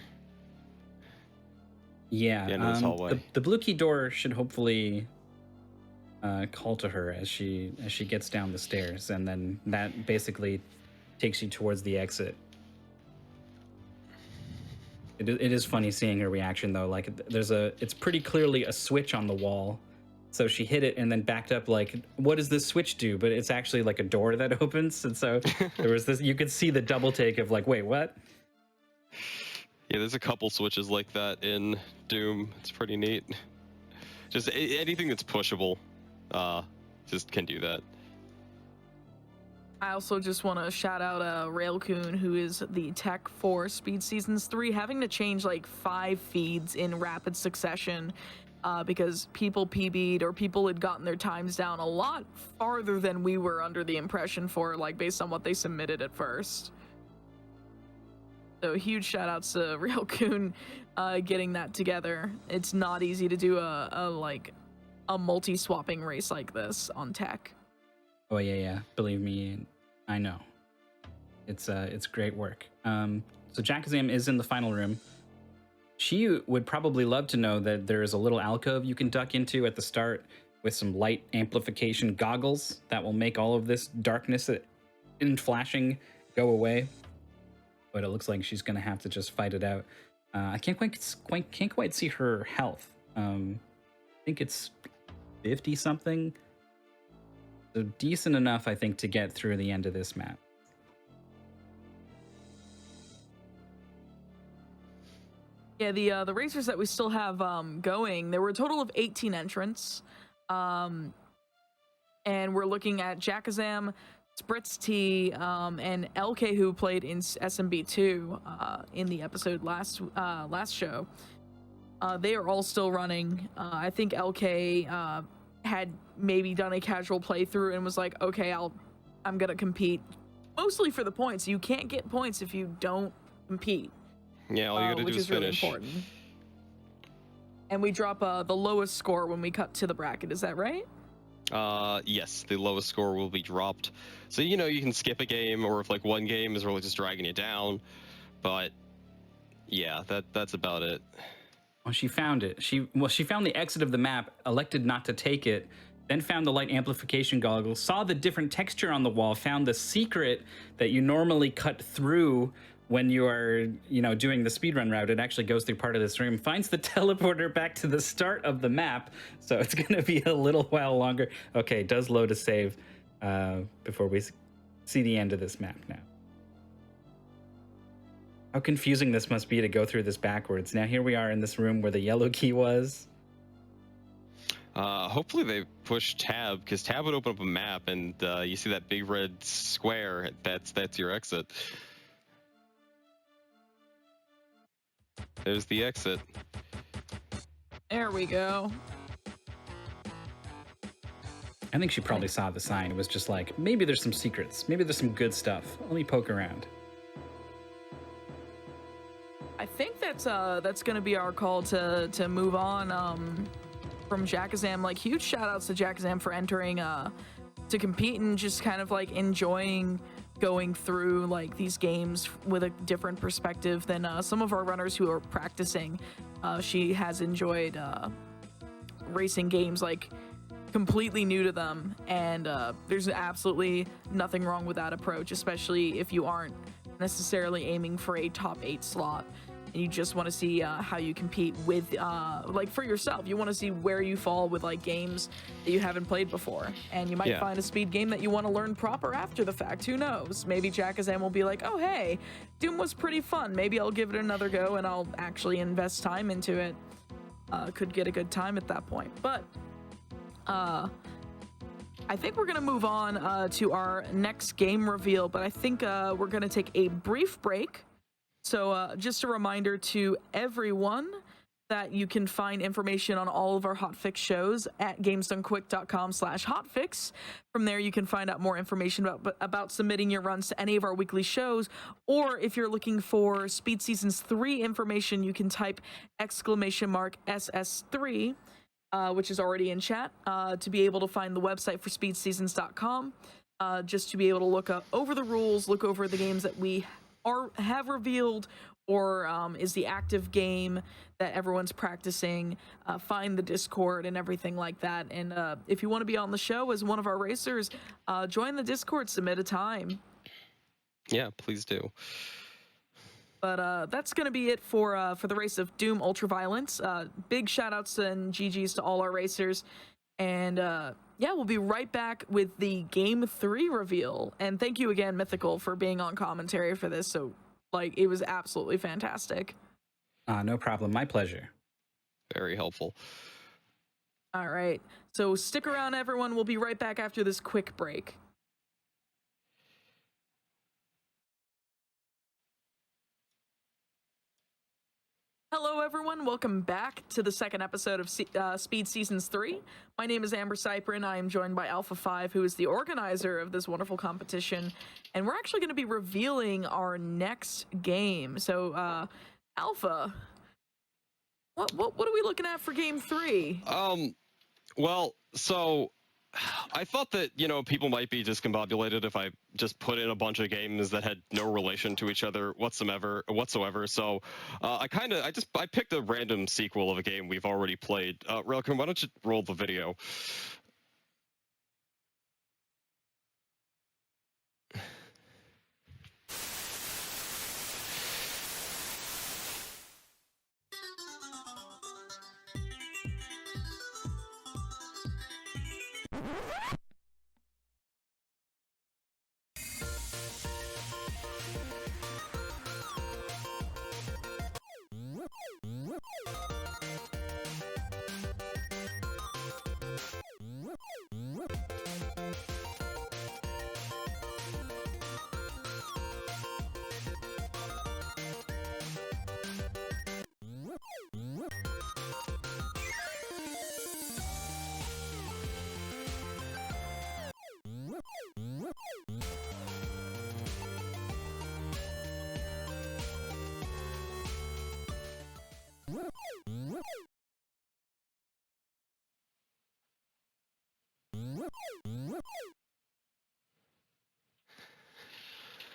Yeah, The end of this hallway. the blue key door should hopefully call to her as she gets down the stairs, and then that basically takes you towards the exit. It is funny seeing her reaction though. Like it's pretty clearly a switch on the wall. So she hit it and then backed up like, what does this switch do? But it's actually like a door that opens. And so there was this, you could see the double take of like, wait, what? Yeah, there's a couple switches like that in Doom. It's pretty neat. Just anything that's pushable just can do that. I also just want to shout out Railcoon, who is the tech for Speed Seasons 3, having to change like 5 feeds in rapid succession because people PB'd or people had gotten their times down a lot farther than we were under the impression for, like based on what they submitted at first. So huge shout outs to Railcoon getting that together. It's not easy to do a multi-swapping race like this on tech. Oh yeah. Believe me, I know. It's great work. So Jackazam is in the final room. She would probably love to know that there is a little alcove you can duck into at the start with some light amplification goggles that will make all of this darkness and flashing go away. But it looks like she's gonna have to just fight it out. I can't quite see her health. I think it's 50 something. So decent enough, I think, to get through the end of this map. Yeah, the racers that we still have going, there were a total of 18 entrants. And we're looking at Jackazam, Spritz T, and LK, who played in SMB2 in the episode last show. They are all still running. I think LK had maybe done a casual playthrough and was like, okay, I'm gonna compete mostly for the points. You can't get points if you don't compete. Yeah, all you gotta do is finish. Really important. And we drop the lowest score when we cut to the bracket, is that right? Yes, the lowest score will be dropped. So, you can skip a game, or if like one game is really just dragging you down. But yeah, that's about it. Well, she found it. She found the exit of the map, elected not to take it, then found the light amplification goggles, saw the different texture on the wall, found the secret that you normally cut through when you are, doing the speedrun route. It actually goes through part of this room, finds the teleporter back to the start of the map, so it's going to be a little while longer. Okay, it does load a save before we see the end of this map now. How confusing this must be to go through this backwards. Now here we are in this room where the yellow key was. Hopefully they push tab, because tab would open up a map, and you see that big red square. That's your exit. There's the exit. There we go. I think she probably saw the sign. It was just like, maybe there's some secrets. Maybe there's some good stuff. Let me poke around. I think that's gonna be our call to move on from Jackazam. Like, huge shout outs to Jackazam for entering to compete and just kind of like enjoying going through like these games with a different perspective than some of our runners who are practicing. She has enjoyed racing games like completely new to them, and there's absolutely nothing wrong with that approach, especially if you aren't necessarily aiming for a top 8 slot and you just want to see how you compete with like for yourself. You want to see where you fall with like games that you haven't played before, and you might find a speed game that you want to learn proper after the fact. Who knows, maybe Jackazam will be like, oh hey, Doom was pretty fun, maybe I'll give it another go and I'll actually invest time into it. Could get a good time at that point. But I think we're gonna move on to our next game reveal, but I think we're gonna take a brief break. So just a reminder to everyone that you can find information on all of our Hotfix shows at gamesdonequick.com/hotfix. From there, you can find out more information about submitting your runs to any of our weekly shows, or if you're looking for Speed Seasons 3 information, you can type !SS3, which is already in chat, to be able to find the website for speedseasons.com, just to be able to look over the rules, look over the games that we have revealed, or is the active game that everyone's practicing. Find the Discord and everything like that. And if you want to be on the show as one of our racers, join the Discord, submit a time. Yeah, please do. But that's going to be it for the race of Doom Ultraviolence. Big shout outs and GGs to all our racers. And yeah, we'll be right back with the Game 3 reveal. And thank you again, Mythical, for being on commentary for this. So, like, it was absolutely fantastic. No problem. My pleasure. Very helpful. All right. So stick around, everyone. We'll be right back after this quick break. Hello, everyone. Welcome back to the second episode of Speed Seasons 3. My name is Amber Cyprin. I am joined by Alpha 5, who is the organizer of this wonderful competition. And we're actually going to be revealing our next game. So, Alpha, what are we looking at for Game 3? Well, so I thought that, you know, people might be discombobulated if I just put in a bunch of games that had no relation to each other whatsoever. So I picked a random sequel of a game we've already played. Relkin, why don't you roll the video?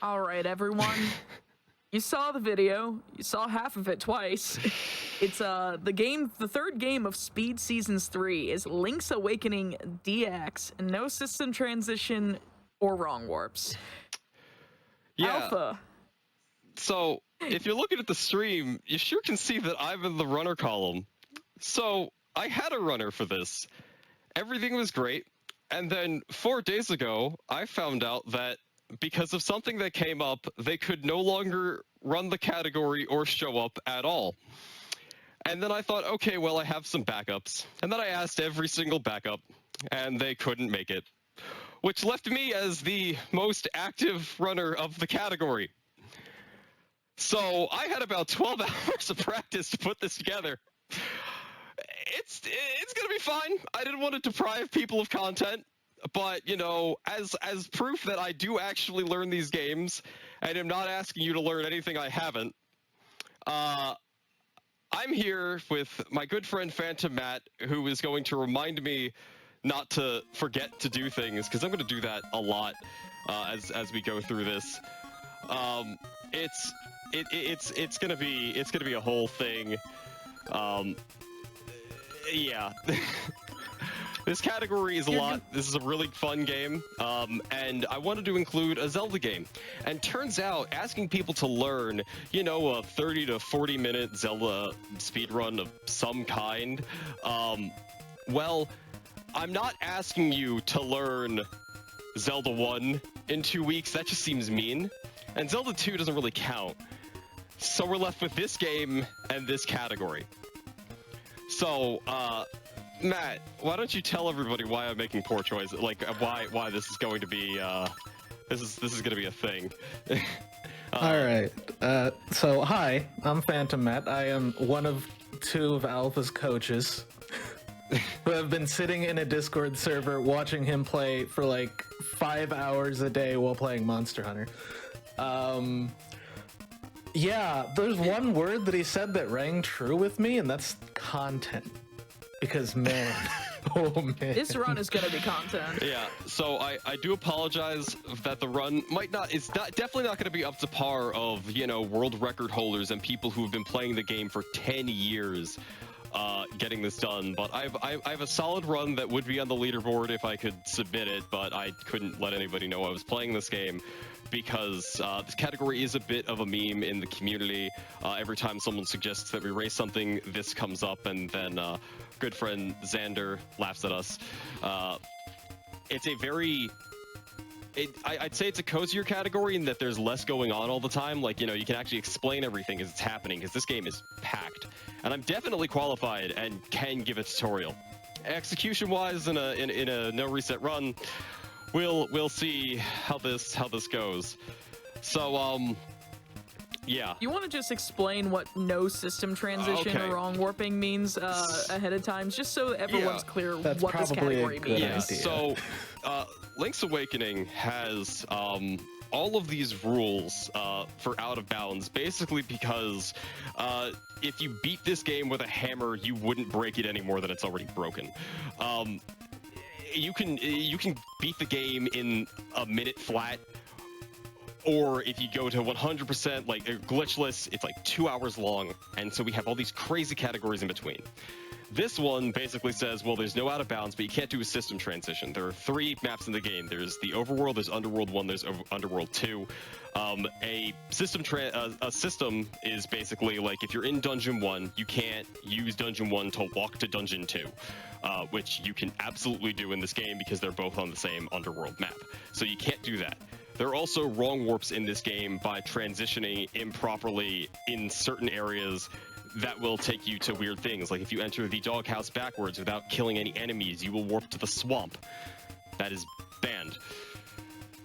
All right, everyone. You saw the video. You saw half of it twice. It's the third game of Speed Seasons 3 is Link's Awakening DX, no system transition or wrong warps. Yeah. Alpha. So if you're looking at the stream, you sure can see that I'm in the runner column. So I had a runner for this. Everything was great. And then 4 days ago, I found out that because of something that came up, they could no longer run the category or show up at all. And then I thought, okay, well, I have some backups. And then I asked every single backup, and they couldn't make it, which left me as the most active runner of the category. So I had about 12 hours of practice to put this together. It's gonna be fine. I didn't want to deprive people of content, but you know, as proof that I do actually learn these games, and am not asking you to learn anything I haven't. I'm here with my good friend Phantom Matt, who is going to remind me not to forget to do things, because I'm going to do that a lot as we go through this. It's gonna be a whole thing. Yeah. This category is a lot. This is a really fun game, and I wanted to include a Zelda game. And turns out, asking people to learn, you know, a 30 to 40 minute Zelda speedrun of some kind, well, I'm not asking you to learn Zelda 1 in 2 weeks. That just seems mean. And Zelda 2 doesn't really count. So we're left with this game and this category. So, Matt, why don't you tell everybody why I'm making poor choices? Like, why this is going to be this is going to be a thing. All right. So hi, I'm Phantom Matt. I am one of 2 of Alpha's coaches who have been sitting in a Discord server watching him play for like 5 hours a day while playing Monster Hunter. Yeah, there's one word that he said that rang true with me, and that's content. Because, man, Oh man. This run is gonna be content. Yeah, so I do apologize that the run might not, it's not definitely not going to be up to par of, you know, world record holders and people who have been playing the game for 10 years getting this done, but I have a solid run that would be on the leaderboard if I could submit it, but I couldn't let anybody know I was playing this game because this category is a bit of a meme in the community. Every time someone suggests that we race something, this comes up, and then good friend Xander laughs at us. It's a very... I'd say it's a cozier category in that there's less going on all the time. Like, you know, you can actually explain everything as it's happening because this game is packed. And I'm definitely qualified and can give a tutorial. Execution-wise, in a no reset run, we'll see how this goes. So yeah. You want to just explain what no system transition Okay. or wrong warping means ahead of time, just so everyone's clear That's what this probably a category good means. idea. So Link's Awakening has all of these rules for out of bounds, basically because if you beat this game with a hammer, you wouldn't break it any more than it's already broken. You can beat the game in a minute flat, or if you go to 100% like glitchless, it's like 2 hours long, and so we have all these crazy categories in between. This one basically says, well, there's no out of bounds, but you can't do a system transition. There are 3 maps in the game. There's the Overworld, there's Underworld 1, there's Underworld 2. A system is basically like if you're in Dungeon 1, you can't use Dungeon 1 to walk to Dungeon 2, which you can absolutely do in this game because they're both on the same Underworld map. So you can't do that. There are also wrong warps in this game by transitioning improperly in certain areas that will take you to weird things. Like if you enter the doghouse backwards without killing any enemies, you will warp to the swamp. That is banned.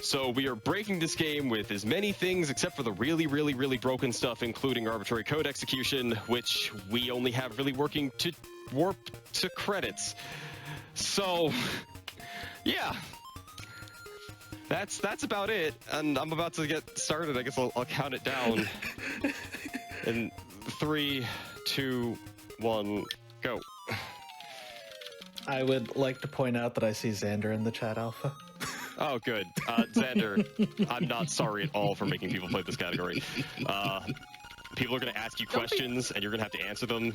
So we are breaking this game with as many things except for the really, really, really broken stuff, including arbitrary code execution, which we only have really working to warp to credits. So, yeah. That's about it, and I'm about to get started. I guess I'll count it down. In 3, 2, 1, go. I would like to point out that I see Xander in the chat, Alpha. Oh, good. Xander, I'm not sorry at all for making people play this category. People are going to ask you questions, and you're going to have to answer them.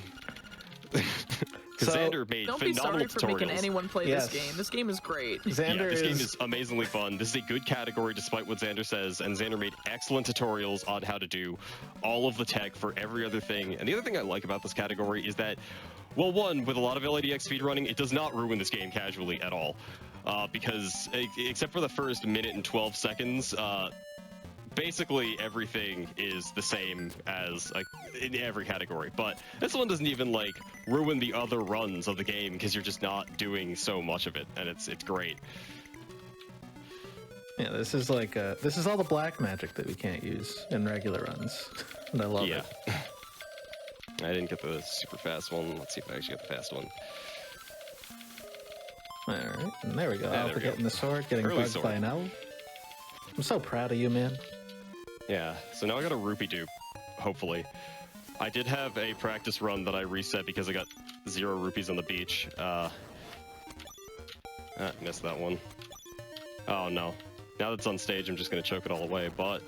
Because So, Xander made Don't be phenomenal sorry for making tutorials. anyone play Yes. this game. This game is great. Xander Yeah, this game is amazingly fun. This is a good category despite what Xander says, and Xander made excellent tutorials on how to do all of the tech for every other thing. And the other thing I like about this category is that, well, one, with a lot of LADX speedrunning, it does not ruin this game casually at all. Because except for the first minute and 12 seconds, basically everything is the same as like in every category, but this one doesn't even like ruin the other runs of the game because you're just not doing so much of it, and it's great. Yeah, this is like this is all the black magic that we can't use in regular runs, and I love Yeah. it. I didn't get the super fast one. Let's see if I actually get the fast one. All right, and there we go. Yeah, there Alpha we go. getting the sword, getting Early bugged sword. by an owl. I'm so proud of you, man. Yeah, so now I got a rupee dupe, hopefully. I did have a practice run that I reset because I got 0 rupees on the beach. Missed that one. Oh no. Now that it's on stage, I'm just gonna choke it all away, but...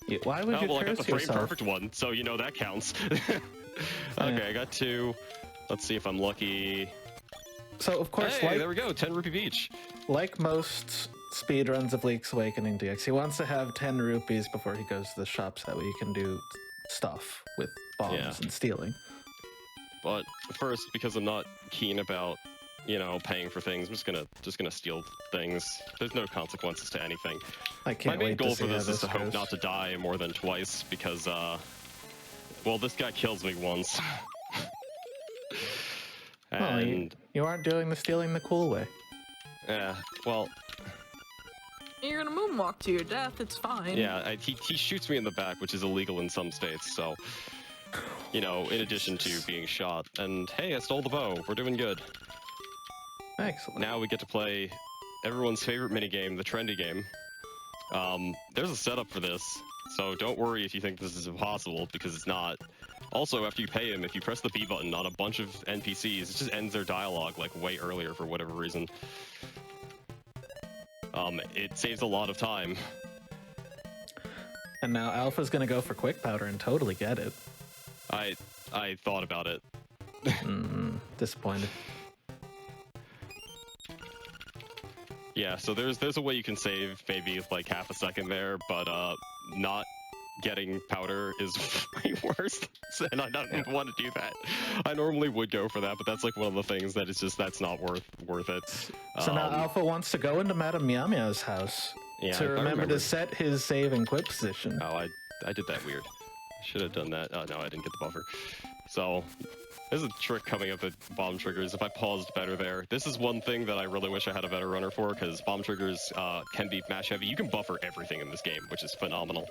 Yeah, why would Oh, you well, I got the curse frame yourself? perfect one, so you know that counts. Okay, I got 2. Let's see if I'm lucky. So of course, Hey, there we go, 10 rupee beach. like most speedruns of Link's Awakening DX, he wants to have 10 rupees before he goes to the shops. That way you can do stuff with bombs Yeah. and stealing. But first, because I'm not keen about, you know, paying for things, I'm just gonna steal things. There's no consequences to anything. I My can't main wait goal to see for how this is to hope goes. not to die more than twice, because, well, this guy kills me once. Well, And, you aren't doing the stealing the cool way. yeah, well, You're gonna moonwalk to your death. It's fine. yeah, he shoots me in the back, which is illegal in some states, so, you know, in addition to being shot. And, hey, I stole the bow. We're doing good. Excellent. Now we get to play everyone's favorite minigame, the trendy game. There's a setup for this, so don't worry if you think this is impossible, because it's not. Also, after you pay him, if you press the B button on a bunch of NPCs, it just ends their dialogue like way earlier for whatever reason. It saves a lot of time. And now Alpha's gonna go for quick powder and totally get it. I thought about it. Disappointed. Yeah, so there's a way you can save maybe like half a second there, but not getting powder is way worse, and I don't want to do that. I normally would go for that, but that's like one of the things that it's just that's not worth it. So now Alpha wants to go into Madame Meow Meow's house to remember to set his save and quit position. Oh, I did that weird. I should have done that. Oh no, I didn't get the buffer. So there's a trick coming up at bomb triggers. If I paused better there, this is one thing that I really wish I had a better runner for, because bomb triggers can be mash heavy. You can buffer everything in this game, which is phenomenal.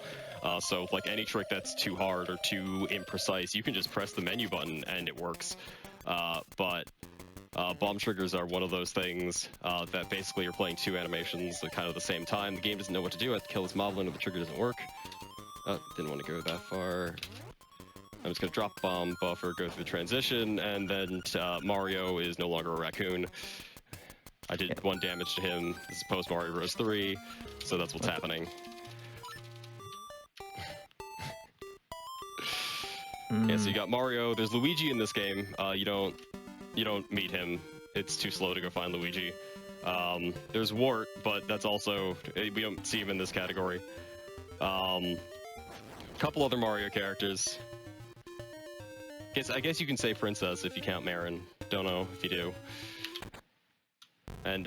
So like any trick that's too hard or too imprecise, you can just press the menu button and it works. But bomb triggers are one of those things that basically you're playing two animations at kind of the same time. The game doesn't know what to do. I have to kill this moblin if the trigger doesn't work. Didn't want to go that far. I'm just going to drop bomb, buffer, go through the transition, and then Mario is no longer a raccoon. I did 1 damage to him. This is post Mario Bros. 3, so that's what's happening. Yeah, so you got Mario. There's Luigi in this game. You don't meet him. It's too slow to go find Luigi. There's Wart, but that's also we don't see him in this category. Couple other Mario characters. I guess you can say Princess if you count Marin. Don't know if you do. And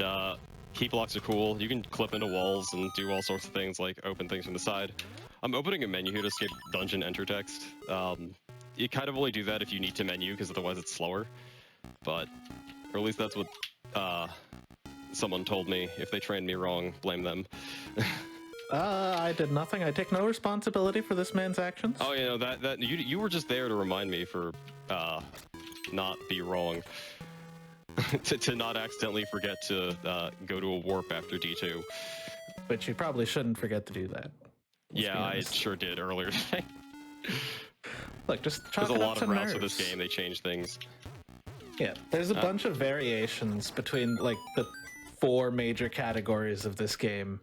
key blocks are cool. You can clip into walls and do all sorts of things, like open things from the side. I'm opening a menu here to skip dungeon enter text. You kind of only do that if you need to menu, because otherwise it's slower. But, or at least that's what someone told me. If they trained me wrong, blame them. I did nothing. I take no responsibility for this man's actions. Oh, you know, that you were just there to remind me for not be wrong. to not accidentally forget to go to a warp after D2. But you probably shouldn't forget to do that. Yeah, I sure did earlier today. Look, just there's a lot of routes nerves. for this game. They change things. Yeah, there's a bunch of variations between like the 4 major categories of this game.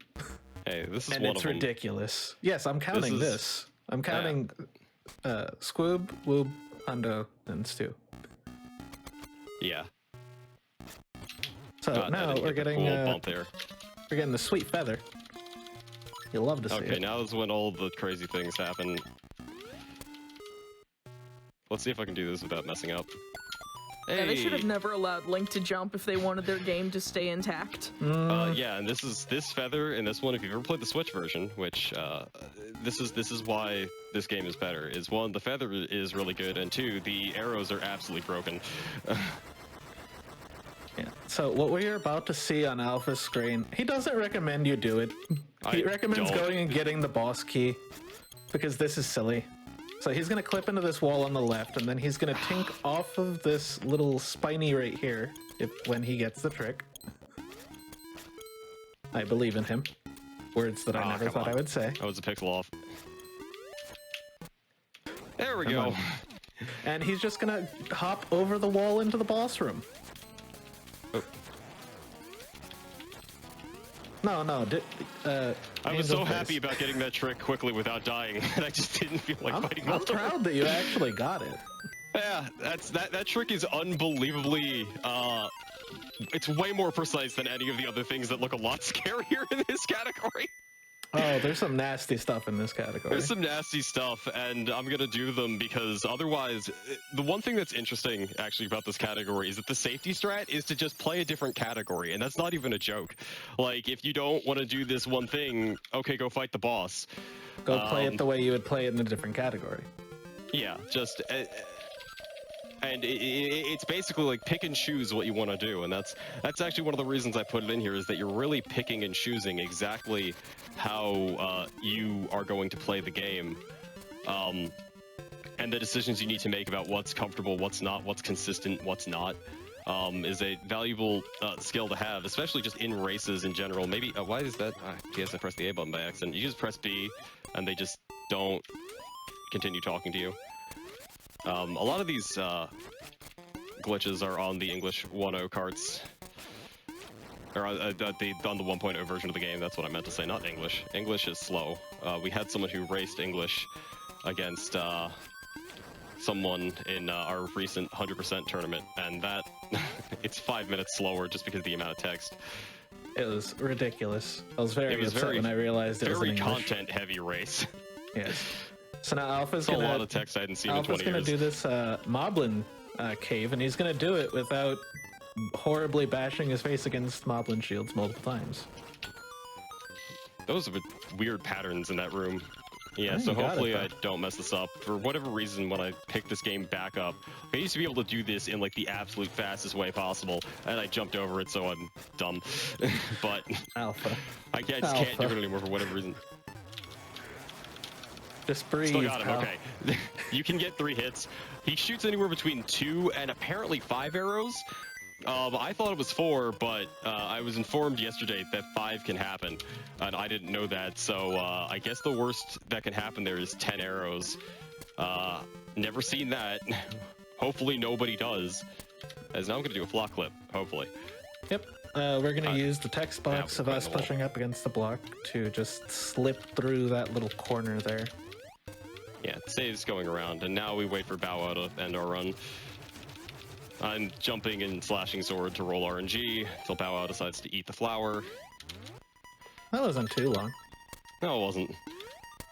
Hey, this is and one it's of them. ridiculous. Yes, I'm counting this. I'm counting Squoob, Woob, Hundo, and Stew. Yeah. So now we're getting cool bump there. we're getting the sweet feather. You'll love to see it. Okay, now is when all the crazy things happen. Let's see if I can do this without messing up. Hey. Yeah, they should have never allowed Link to jump if they wanted their game to stay intact. Yeah, and this feather in this one, if you've ever played the Switch version, which this is why this game is better, is 1, the feather is really good, and 2, the arrows are absolutely broken. Yeah. So what we're about to see on Alpha's screen, he doesn't recommend you do it. He recommends going and getting the boss key, because this is silly. So he's going to clip into this wall on the left, and then he's going to tink off of this little spiny right here when he gets the trick. I believe in him. Words that I never thought I would say. That was a pixel off. There we Come go. on. And he's just going to hop over the wall into the boss room. Oh. No. I was so happy about getting that trick quickly without dying, and I just didn't feel like fighting. I'm proud that you actually got it. Yeah, that trick is unbelievably. It's way more precise than any of the other things that look a lot scarier in this category. Oh, there's some nasty stuff in this category. There's some nasty stuff, and I'm gonna do them because otherwise, the one thing that's interesting actually about this category is that the safety strat is to just play a different category, and that's not even a joke. Like, if you don't want to do this one thing, okay, go fight the boss. Go play it the way you would play it in a different category. Yeah, just... and it's basically like pick and choose what you want to do, and that's actually one of the reasons I put it in here, is that you're really picking and choosing exactly how you are going to play the game, and the decisions you need to make about what's comfortable, what's not, what's consistent, what's not, is a valuable skill to have, especially just in races in general. Maybe why is that? I guess I pressed the A button by accident. You just press B, and they just don't continue talking to you. A lot of these glitches are on the English 1.0 carts. Or on the 1.0 version of the game, that's what I meant to say, not English. English is slow. We had someone who raced English against someone in our recent 100% tournament, and that, it's 5 minutes slower just because of the amount of text. It was ridiculous. I was very upset when I realized it was in very English. content-heavy race. Yes. So now Alpha's That's gonna... a lot of text I hadn't seen Alpha's in 20 gonna years. do this Moblin cave, and he's gonna do it without horribly bashing his face against Moblin shields multiple times. Those are weird patterns in that room. Yeah, Oh, so you got it, hopefully though. I don't mess this up. For whatever reason, when I picked this game back up, I used to be able to do this in like the absolute fastest way possible, and I jumped over it, so I'm dumb. But Alpha. I just can't do it anymore for whatever reason. Just breathe. Still got him, pal. okay. You can get 3 hits. He shoots anywhere between 2 and apparently 5 arrows. I thought it was 4, but I was informed yesterday that 5 can happen, and I didn't know that, so I guess the worst that can happen there is 10 arrows. Never seen that. Hopefully nobody does. As now I'm going to do a flock clip, hopefully. Yep. We're gonna use the text box yeah, of we're us going to pushing up against the block to just slip through that little corner there. Yeah, it saves going around, and now we wait for Bow Wow to end our run. I'm jumping and slashing sword to roll RNG until Bow Wow decides to eat the flower. That wasn't too long. No, it wasn't.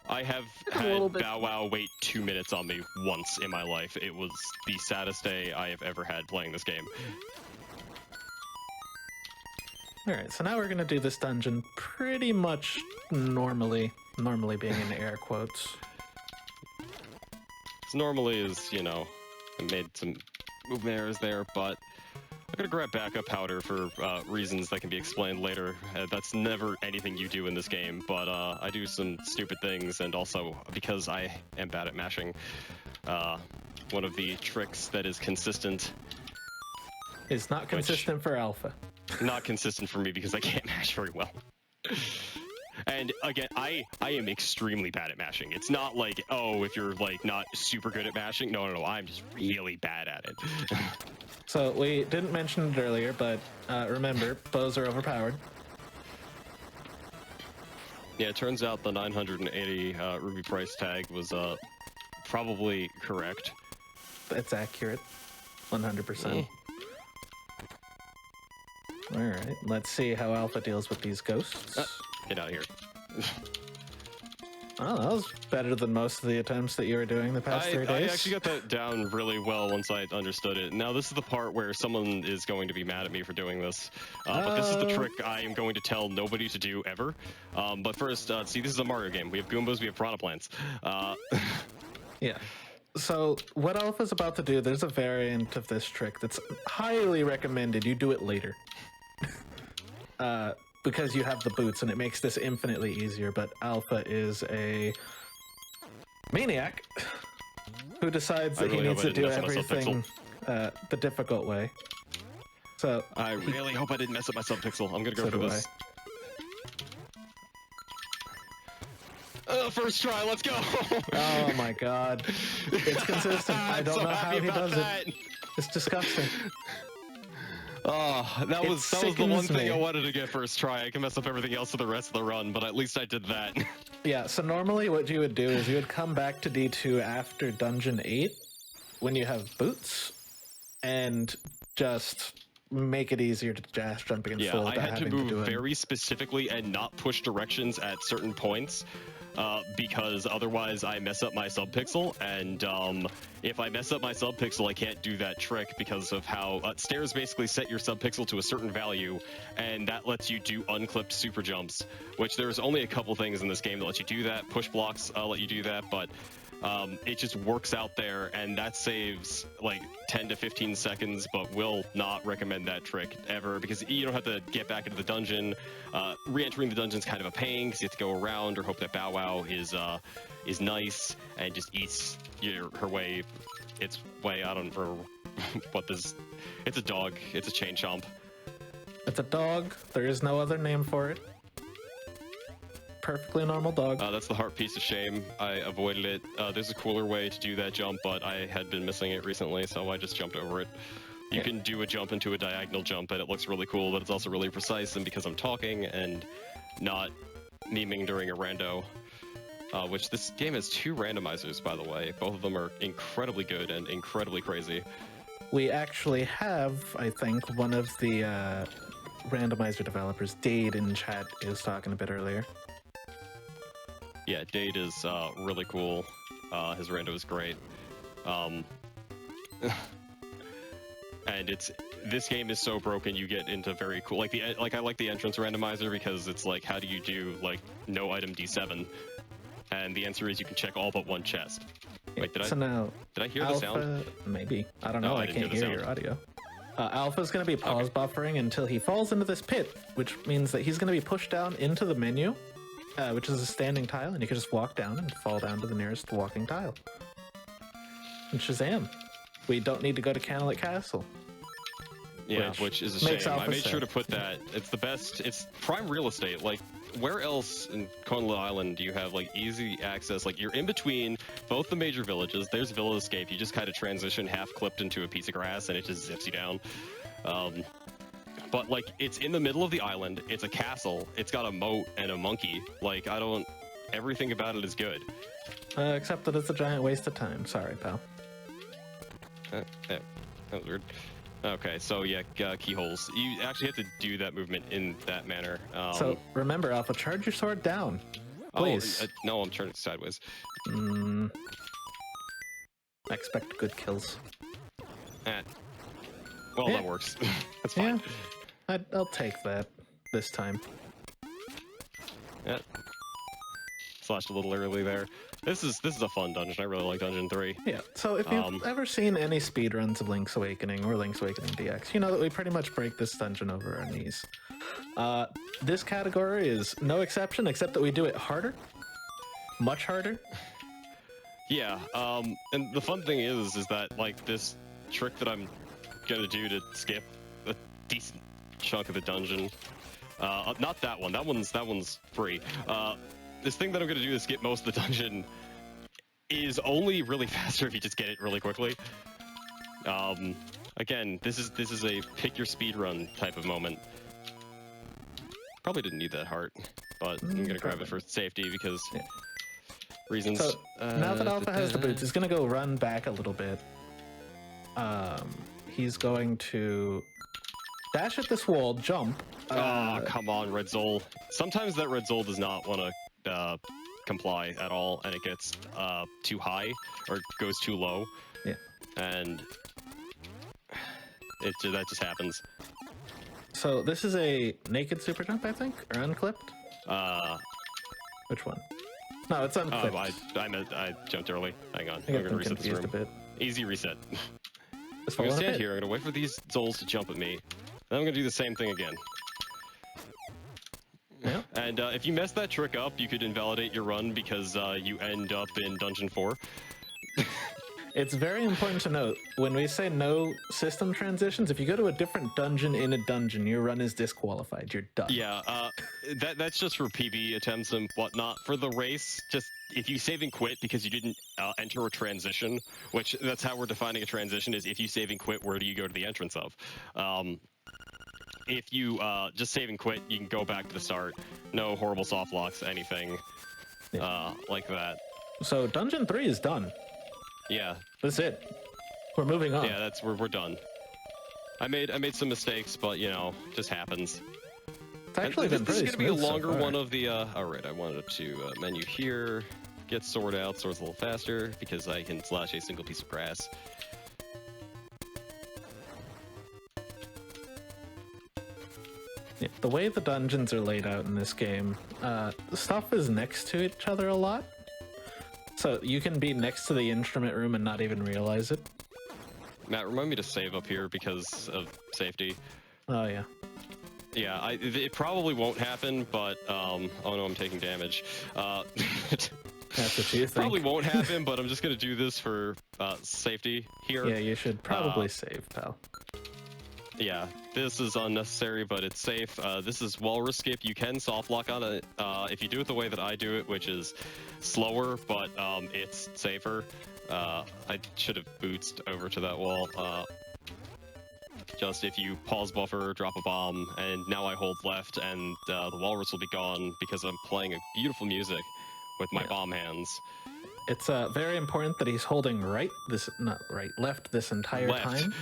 I have A little had bit. Bow Wow wait 2 minutes on me once in my life. It was the saddest day I have ever had playing this game. Alright, so now we're gonna do this dungeon pretty much normally being in air quotes. It's normally is, you know, I made some movement errors there, but I'm gonna grab backup powder for reasons that can be explained later. That's never anything you do in this game, but I do some stupid things, and also because I am bad at mashing, one of the tricks that is consistent, It's not consistent for Alpha. not consistent for me because I can't mash very well. And again, I am extremely bad at mashing. It's not like, oh, if you're like not super good at mashing. No, I'm just really bad at it. So we didn't mention it earlier, but remember, bows are overpowered. Yeah, it turns out the 980 ruby price tag was probably correct. It's accurate. 100%. Alright, let's see how Alpha deals with these ghosts. Get out of here. Oh, that was better than most of the attempts that you were doing the past 3 I days. actually got that down really well once I understood it. Now this is the part where someone is going to be mad at me for doing this. But this is the trick I am going to tell nobody to do ever. But first, see, this is a Mario game. We have Goombas, we have Piranha Plants. Yeah. So what Alpha's about to do, there's a variant of this trick that's highly recommended. You do it later. Because you have the boots and it makes this infinitely easier, but Alpha is a maniac who decides that really he needs hope I to do didn't mess up my everything the difficult way. So I really hope I didn't mess up my subpixel. I'm gonna go So for do this. First try, let's go! oh my god. It's consistent. I I'm don't so know how happy he about does that. it. It's disgusting. Oh, that was the one sickens thing me. I wanted to get first try. I can mess up everything else for the rest of the run, but at least I did that. Yeah, so normally what you would do is you would come back to D2 after Dungeon 8 when you have boots and just make it easier to dash jump against Yeah, full I without had to having to do move it. very specifically and not push directions at certain points because otherwise I mess up my subpixel, and if I mess up my subpixel, I can't do that trick because of how stairs basically set your subpixel to a certain value, and that lets you do unclipped super jumps, which there's only a couple things in this game that let you do that. Push blocks let you do that, but it just works out there, and that saves like 10 to 15 seconds, but will not recommend that trick ever because you don't have to get back into the dungeon. Re-entering the dungeon is kind of a pain because you have to go around or hope that Bow Wow is nice and just eats her way, its way. I don't know what this. It's a dog. It's a chain chomp. It's a dog. There is no other name for it. perfectly normal dog. That's the heart piece of shame. I avoided it. There's a cooler way to do that jump, but I had been missing it recently, so I just jumped over it. You can do a jump into a diagonal jump, and it looks really cool, but it's also really precise, and because I'm talking and not memeing during a rando, which this game has 2 randomizers, by the way. Both of them are incredibly good and incredibly crazy. We actually have, I think, one of the randomizer developers, Dade, in chat, is talking a bit earlier. Yeah, Dade is really cool. His rando is great. And this game is so broken, you get into very cool, I like the entrance randomizer because it's like, how do you do like no item D7? And the answer is you can check all but one chest. Wait, did I hear the sound? Maybe. I don't know. I can't hear your audio. Alpha's going to be pause buffering until he falls into this pit, which means that he's going to be pushed down into the menu, which is a standing tile, and you can just walk down and fall down to the nearest walking tile. And Shazam! We don't need to go to Canalit Castle. Yeah, which is a shame. I made sure to put that. It's the best. It's prime real estate. Like, where else in Conla Island do you have like easy access? Like, you're in between both the major villages. There's Villa Escape. You just kind of transition half clipped into a piece of grass, and it just zips you down. But like, it's in the middle of the island. It's a castle. It's got a moat and a monkey. Like, everything about it is good. Except that it's a giant waste of time. Sorry, pal. That was weird. Okay, so yeah, keyholes. You actually have to do that movement in that manner. So remember, Alpha, charge your sword down, please. Oh, no, I'm turning sideways. I expect good kills. Well, that works. That's fine. Yeah, I'll take that this time. Yeah. Slashed a little early there. This is a fun dungeon. I really like Dungeon 3. Yeah, so if you've ever seen any speedruns of Link's Awakening or Link's Awakening DX, you know that we pretty much break this dungeon over our knees. This category is no exception, except that we do it harder. Much harder. Yeah, and the fun thing is that, like, this trick that I'm gonna do to skip a decent chunk of the dungeon, not that one. That one's free. This thing that I'm going to do to skip most of the dungeon is only really faster if you just get it really quickly. Again, this is a pick your speed run type of moment. Probably didn't need that heart, but I'm going to grab it for safety because reasons. So now that Alpha has the boots, he's going to go run back a little bit. He's going to dash at this wall, jump. Oh, come on, Red Zol. Sometimes that Red Zol does not want to comply at all, and it gets too high or goes too low. Yeah, and that just happens. So this is a naked super jump, I think, or unclipped. Which one? No, it's unclipped. I jumped early. Hang on, I'm gonna reset this room. A bit. Easy reset. I'm gonna stand here. I'm gonna wait for these Zols to jump at me. Then I'm gonna do the same thing again. Yeah. And if you mess that trick up, you could invalidate your run because you end up in Dungeon 4. It's very important to note, when we say no system transitions, if you go to a different dungeon in a dungeon, your run is disqualified. You're done. Yeah, that's just for PB attempts and whatnot. For the race, just if you save and quit because you didn't enter a transition, which that's how we're defining a transition, is if you save and quit, where do you go to the entrance of? If you just save and quit, you can go back to the start. No horrible soft locks, anything like that. So Dungeon 3 is done. Yeah. That's it. We're moving on. Yeah, we're done. I made some mistakes, but you know, just happens. It's actually been this is pretty gonna be a smooth longer so far. one of the. All right, I wanted to menu here, get sword out. Sword's a little faster because I can slash a single piece of grass. Yeah, the way the dungeons are laid out in this game, stuff is next to each other a lot. So you can be next to the instrument room and not even realize it. Matt, remind me to save up here because of safety. Oh, yeah. Yeah, it probably won't happen, but, oh no, I'm taking damage. That's what you think. Probably won't happen, but I'm just gonna do this for safety here. Yeah, you should probably save, pal. Yeah, this is unnecessary, but it's safe. This is walrus skip. You can soft lock on it if you do it the way that I do it, which is slower, but it's safer. I should have bootsed over to that wall. Just if you pause buffer, drop a bomb, and now I hold left, and the walrus will be gone because I'm playing a beautiful music with my bomb hands. It's very important that he's holding left this entire time.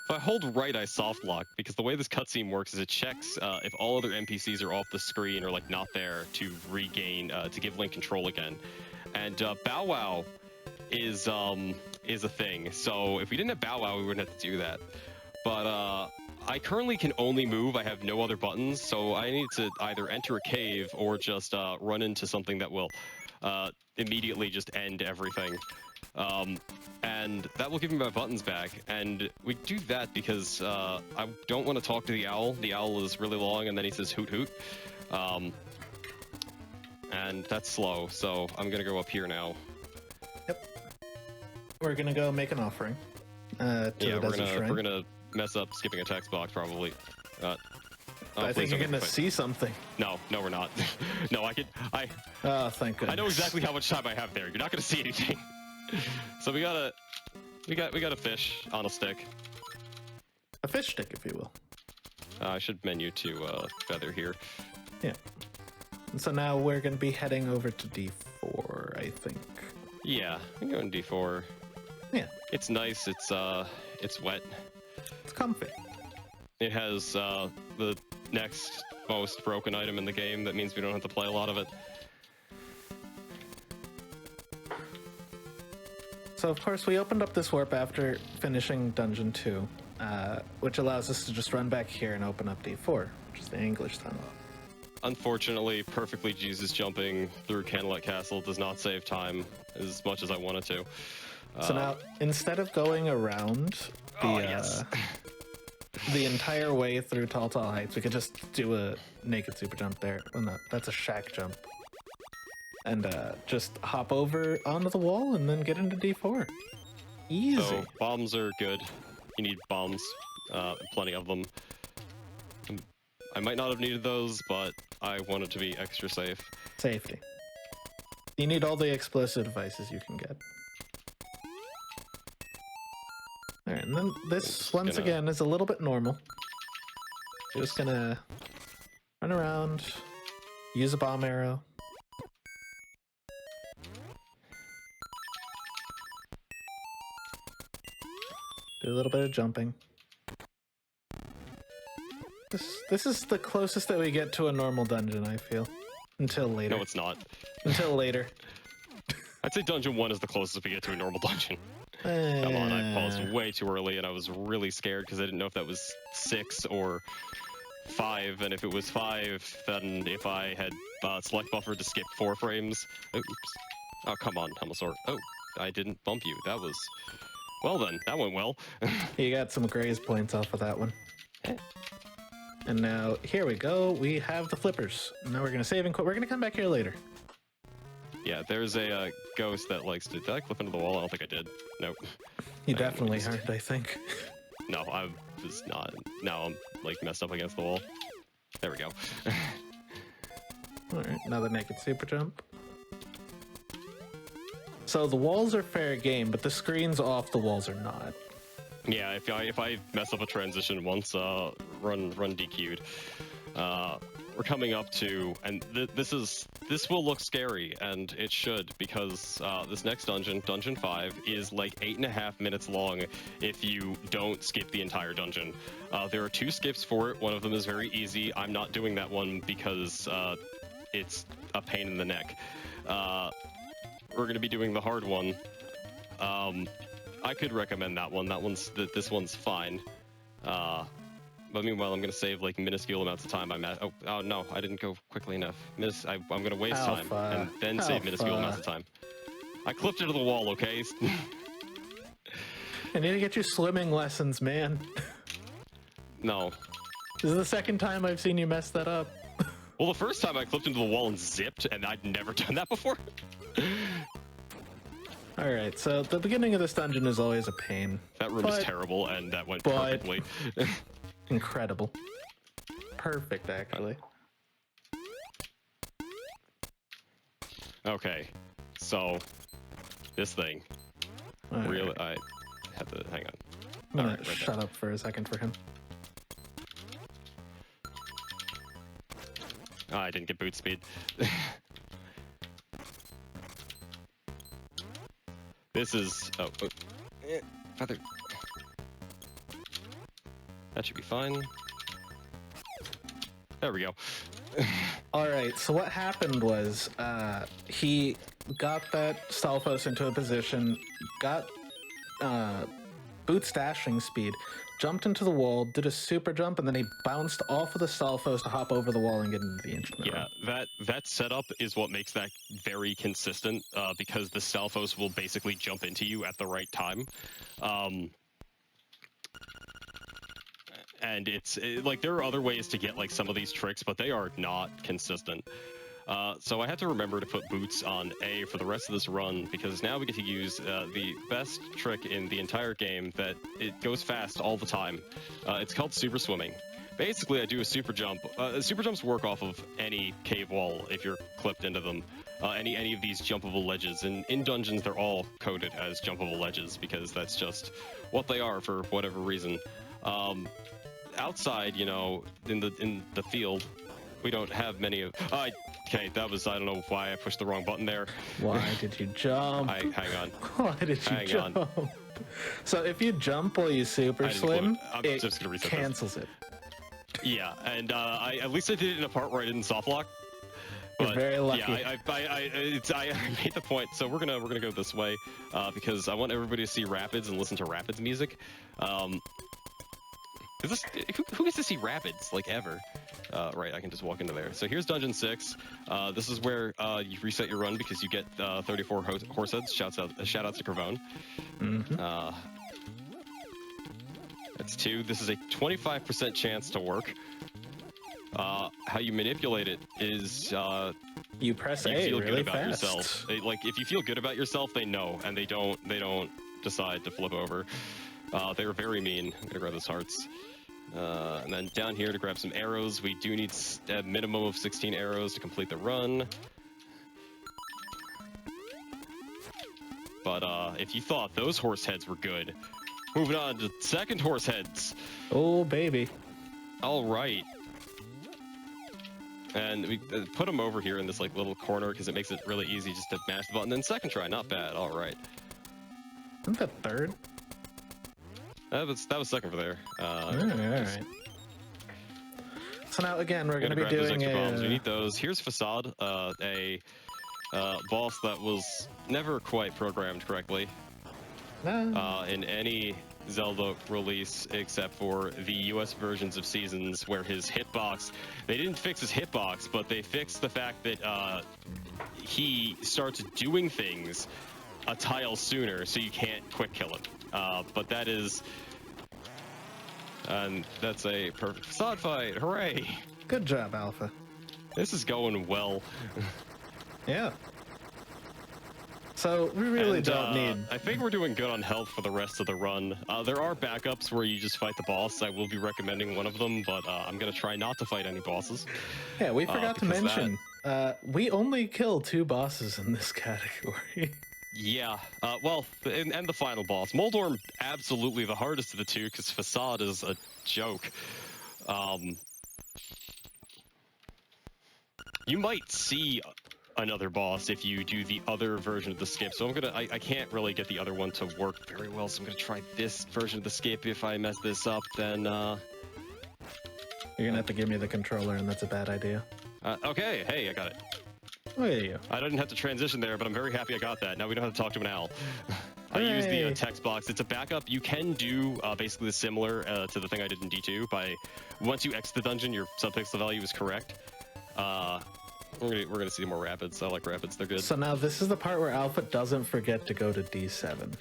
If I hold right, I soft lock, because the way this cutscene works is it checks if all other NPCs are off the screen or like not there to regain, to give Link control again. And Bow Wow is a thing. So if we didn't have Bow Wow, we wouldn't have to do that. But I currently can only move. I have no other buttons, so I need to either enter a cave or just run into something that will immediately just end everything. And that will give me my buttons back. And we do that because I don't want to talk to the owl. The owl is really long, and then he says hoot hoot. And that's slow, so I'm going to go up here now. Yep. We're going to go make an offering to the desert shrine. We're going to mess up skipping a text box, probably. I think you're going to see something. No, we're not. No, Oh, thank goodness. I know exactly how much time I have there. You're not going to see anything. So we got a fish on a stick. A fish stick, if you will. I should menu to feather here. Yeah. And so now we're going to be heading over to D4, I think. Yeah, I'm going D4. Yeah. It's nice. It's wet. It's comfy. It has the next most broken item in the game. That means we don't have to play a lot of it. So, of course, we opened up this warp after finishing Dungeon 2, which allows us to just run back here and open up D4, which is the English tunnel. Unfortunately, perfectly Jesus jumping through Candlelit Castle does not save time as much as I wanted to. So now, instead of going around the entire way through Tall Heights, we could just do a naked super jump there. Oh no, that's a shack jump. And just hop over onto the wall and then get into D4. Easy. So bombs are good. You need bombs, plenty of them. I might not have needed those, but I wanted to be extra safe. Safety. You need all the explosive devices you can get. Alright, and then this, once again, is a little bit normal. Just gonna run around, use a bomb arrow. Do a little bit of jumping. This is the closest that we get to a normal dungeon, I feel. Until later. No, it's not. Until later. I'd say Dungeon 1 is the closest we get to a normal dungeon. Come on, I paused way too early, and I was really scared because I didn't know if that was 6 or 5, and if it was 5, then if I had select buffer to skip 4 frames... Oops. Oh, come on, Helmosaur. Oh, I didn't bump you. That was... Well then, that went well. You got some graze points off of that one. And now, here we go. We have the flippers. Now we're going to save and quit. We're going to come back here later. Yeah, there's a ghost that likes to... Did I clip into the wall? I don't think I did. Nope. You definitely aren't, I think. No, I was not. Now I'm, like, messed up against the wall. There we go. Alright, another naked super jump. So the walls are fair game, but the screens off the walls are not. Yeah, if I mess up a transition once, run DQ'd. We're coming up to, and this will look scary, and it should, because this next dungeon, Dungeon 5, is like 8.5 minutes long if you don't skip the entire dungeon. There are 2 skips for it. One of them is very easy. I'm not doing that one because it's a pain in the neck. We're going to be doing the hard one. I could recommend that one. This one's fine. But meanwhile, I'm going to save like minuscule amounts of time. Oh no, I didn't go quickly enough. I'm going to waste time and then save minuscule amounts of time. I clipped into the wall, okay? I need to get you swimming lessons, man. No. This is the second time I've seen you mess that up. Well, the first time I clipped into the wall and zipped, and I'd never done that before. Alright, so the beginning of this dungeon is always a pain. That room is terrible, and that went perfectly. Incredible. Perfect, actually. Okay, so this thing really, I had to hang on. I'm gonna Alright, right shut up for a second for him. Oh, I didn't get boot speed. This is feather. That should be fine. There we go. All right, so what happened was he got that Stalfos into a position, got boot stashing speed, jumped into the wall, did a super jump, and then he bounced off of the Stalfos to hop over the wall and get into the instrument Yeah, room. that setup is what makes that very consistent, because the Stalfos will basically jump into you at the right time. And it's like there are other ways to get like some of these tricks, but they are not consistent. So I had to remember to put boots on A for the rest of this run, because now we get to use the best trick in the entire game that it goes fast all the time. It's called super swimming. Basically, I do a super jump. Super jumps work off of any cave wall if you're clipped into them. Any of these jumpable ledges, and in dungeons they're all coded as jumpable ledges because that's just what they are for whatever reason. Outside, you know, in the field, we don't have many of. Okay, that was, I don't know why I pushed the wrong button there. Why did you jump? Hang on. Why did you Hang jump? on. So if you jump while you super swim, I'm it just gonna reset cancels it. Yeah, and at least I did it in a part where I didn't soft lock. You're very lucky. Yeah, I made the point. So we're gonna go this way because I want everybody to see Rapids and listen to Rapids music. Who gets to see Rapids like ever? Right, I can just walk into there. So here's Dungeon 6. This is where you reset your run because you get 34 horse heads. Shout out to Cravone. Mm-hmm. That's 2. This is a 25% chance to work. How you manipulate it is You press you A feel really good about fast. yourself. Like if you feel good about yourself, they know, and they don't decide to flip over. They're very mean. I'm gonna grab those hearts. And then down here to grab some arrows. We do need a minimum of 16 arrows to complete the run. But if you thought those horse heads were good, moving on to second horse heads. Oh, baby. All right. And we put them over here in this like little corner because it makes it really easy just to mash the button. Then second try, not bad. All right. Isn't that third? That was second for there. All right. So now again, we're going to be grab those doing extra bombs. We a. need those. Here's Facade, a boss that was never quite programmed correctly in any Zelda release except for the US versions of Seasons, where his hitbox, they didn't fix his hitbox, but they fixed the fact that he starts doing things a tile sooner, so you can't quick kill him. But that is, and that's a perfect Facade fight. Hooray! Good job, Alpha. This is going well. Yeah. So we really And, don't need. I think we're doing good on health for the rest of the run. There are backups where you just fight the boss. I will be recommending one of them, but I'm going to try not to fight any bosses. Yeah, we forgot to because mention. We only kill 2 bosses in this category. Yeah, well, and the final boss. Moldorm, absolutely the hardest of the 2, because Facade is a joke. You might see another boss if you do the other version of the skip, so I can't really get the other one to work very well, so I'm gonna try this version of the skip. If I mess this up, then You're gonna have to give me the controller, and that's a bad idea. Okay, hey, I got it. Oh, there you go. I didn't have to transition there, but I'm very happy I got that. Now we don't have to talk to an owl. I use the Hooray. text box. It's a backup. You can do basically similar to the thing I did in D2 by once you exit the dungeon, your subpixel value is correct. We're gonna see more rapids. I like rapids. They're good. So now this is the part where Alpha doesn't forget to go to D7.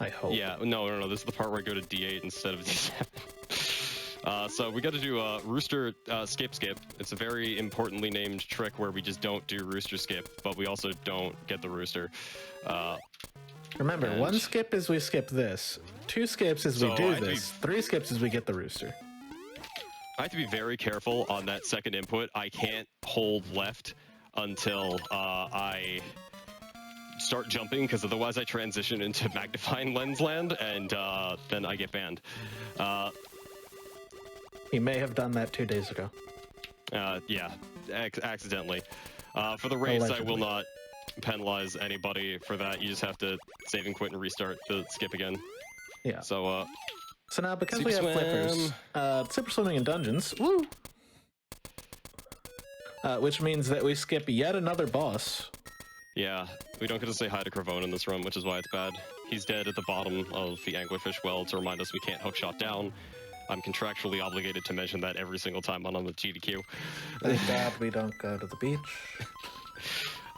I hope. Yeah, no. This is the part where I go to D8 instead of D7. So we got to do a rooster skip. It's a very importantly named trick where we just don't do rooster skip, but we also don't get the rooster. Remember, and- 1 skip is we skip this. 2 skips is we So do I this. 3 skips is we get the rooster. I have to be very careful on that second input. I can't hold left until I start jumping, because otherwise I transition into magnifying lens land, and then I get banned. He may have done that 2 days ago. Yeah, accidentally. For the race, I will Allegedly. not penalize anybody for that. You just have to save and quit and restart to skip again. Yeah. So, So now, because Super we have swim. flippers, super swimming in dungeons, woo! Which means that we skip yet another boss. yeah, we don't get to say hi to Cravone in this run, which is why it's bad. He's dead at the bottom of the anglerfish well to remind us we can't hookshot down. I'm contractually obligated to mention that every single time I'm on the GDQ. Thank God we don't go to the beach.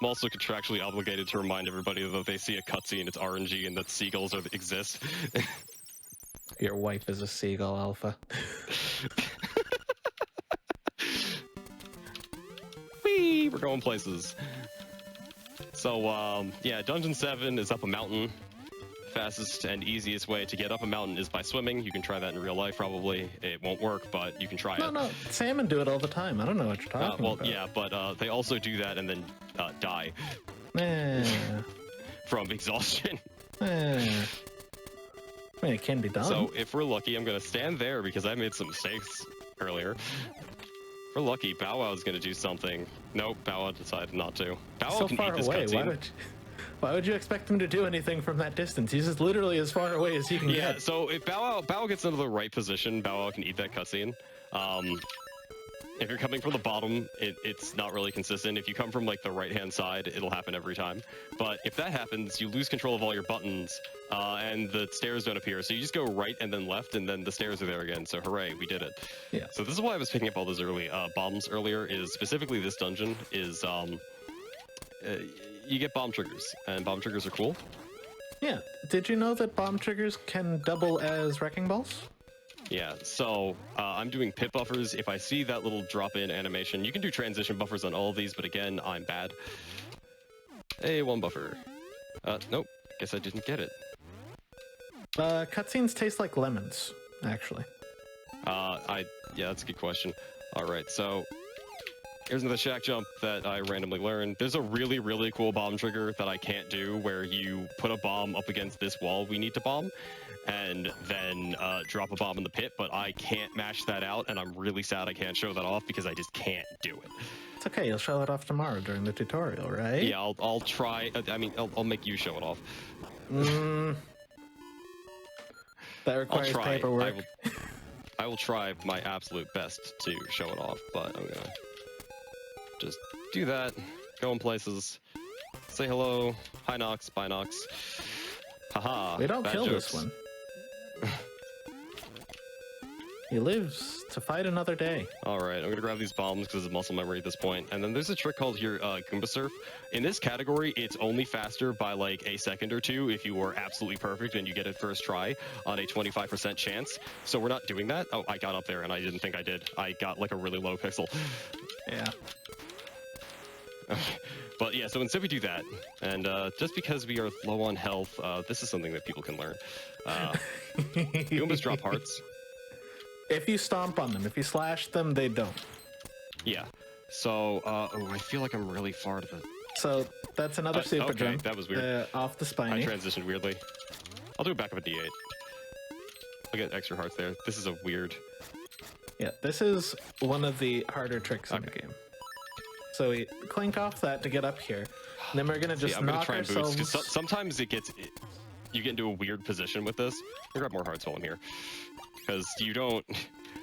I'm also contractually obligated to remind everybody that if they see a cutscene, it's RNG and that seagulls exist. Your wife is a seagull alpha. Whee! We're going places. So, yeah, Dungeon 7 is up a mountain. Fastest and easiest way to get up a mountain is by swimming. You can try that in real life, probably. It won't work, but you can try it. No, salmon do it all the time. I don't know what you're talking Well, about. yeah, but they also do that and then die Eh, from exhaustion. I mean, it can be done. So if we're lucky, I'm going to stand there because I made some mistakes earlier. If we're lucky, Bow Wow is going to do something. Nope, Bow Wow decided not to. Bow Wow so can far eat this away. cutscene. Why would you expect him to do anything from that distance? He's just literally as far away as he can Yeah, get. so if Bow Wow gets into the right position, Bow Wow can eat that cutscene. If you're coming from the bottom, it's not really consistent. If you come from like the right-hand side, it'll happen every time. But if that happens, you lose control of all your buttons, and the stairs don't appear. So you just go right and then left, and then the stairs are there again. So hooray, we did it. Yeah. So this is why I was picking up all those early bombs earlier. Is specifically this dungeon is you get bomb triggers, and bomb triggers are cool. Yeah. Did you know that bomb triggers can double as wrecking balls? Yeah, so I'm doing pit buffers. If I see that little drop-in animation, you can do transition buffers on all of these, but again, I'm bad. Hey, one buffer. Nope, guess I didn't get it. Cutscenes taste like lemons, actually. Yeah, that's a good question. All right, so here's another shack jump that I randomly learned. There's a really, really cool bomb trigger that I can't do where you put a bomb up against this wall we need to bomb, and then drop a bomb in the pit, but I can't mash that out, and I'm really sad I can't show that off because I just can't do it. It's okay. You'll show it off tomorrow during the tutorial, right? Yeah, I'll try. I mean, I'll make you show it off. That requires try. paperwork. I will try my absolute best to show it off, but I'm gonna just do that, go in places, say hello, hi Nox, bye Nox. Haha. We don't bad kill jokes. this one. He lives to fight another day. Alright, I'm gonna grab these bombs because it's muscle memory at this point. And then there's a trick called here, Goomba Surf. In this category, it's only faster by like a second or two if you are absolutely perfect and you get it first try on a 25% chance. So we're not doing that. Oh, I got up there and I didn't think I did. I got like a really low pixel. Yeah. But yeah, so instead we do that. And just because we are low on health, this is something that people can learn. Goombas drop hearts. If you stomp on them, if you slash them, they don't. Yeah. So, oh, I feel like I'm really far to the... So that's another super okay, jump. that was weird. Off the I spiny. transitioned weirdly. I'll do a back of a D8. I'll get extra hearts there. This is a weird... Yeah, this is one of the harder tricks in the Okay. game. So we clink off that to get up here. And then we're gonna just I'm gonna knock try and boost, ourselves. because sometimes you get into a weird position with this. I'll grab more hearts while I'm here. Because you don't...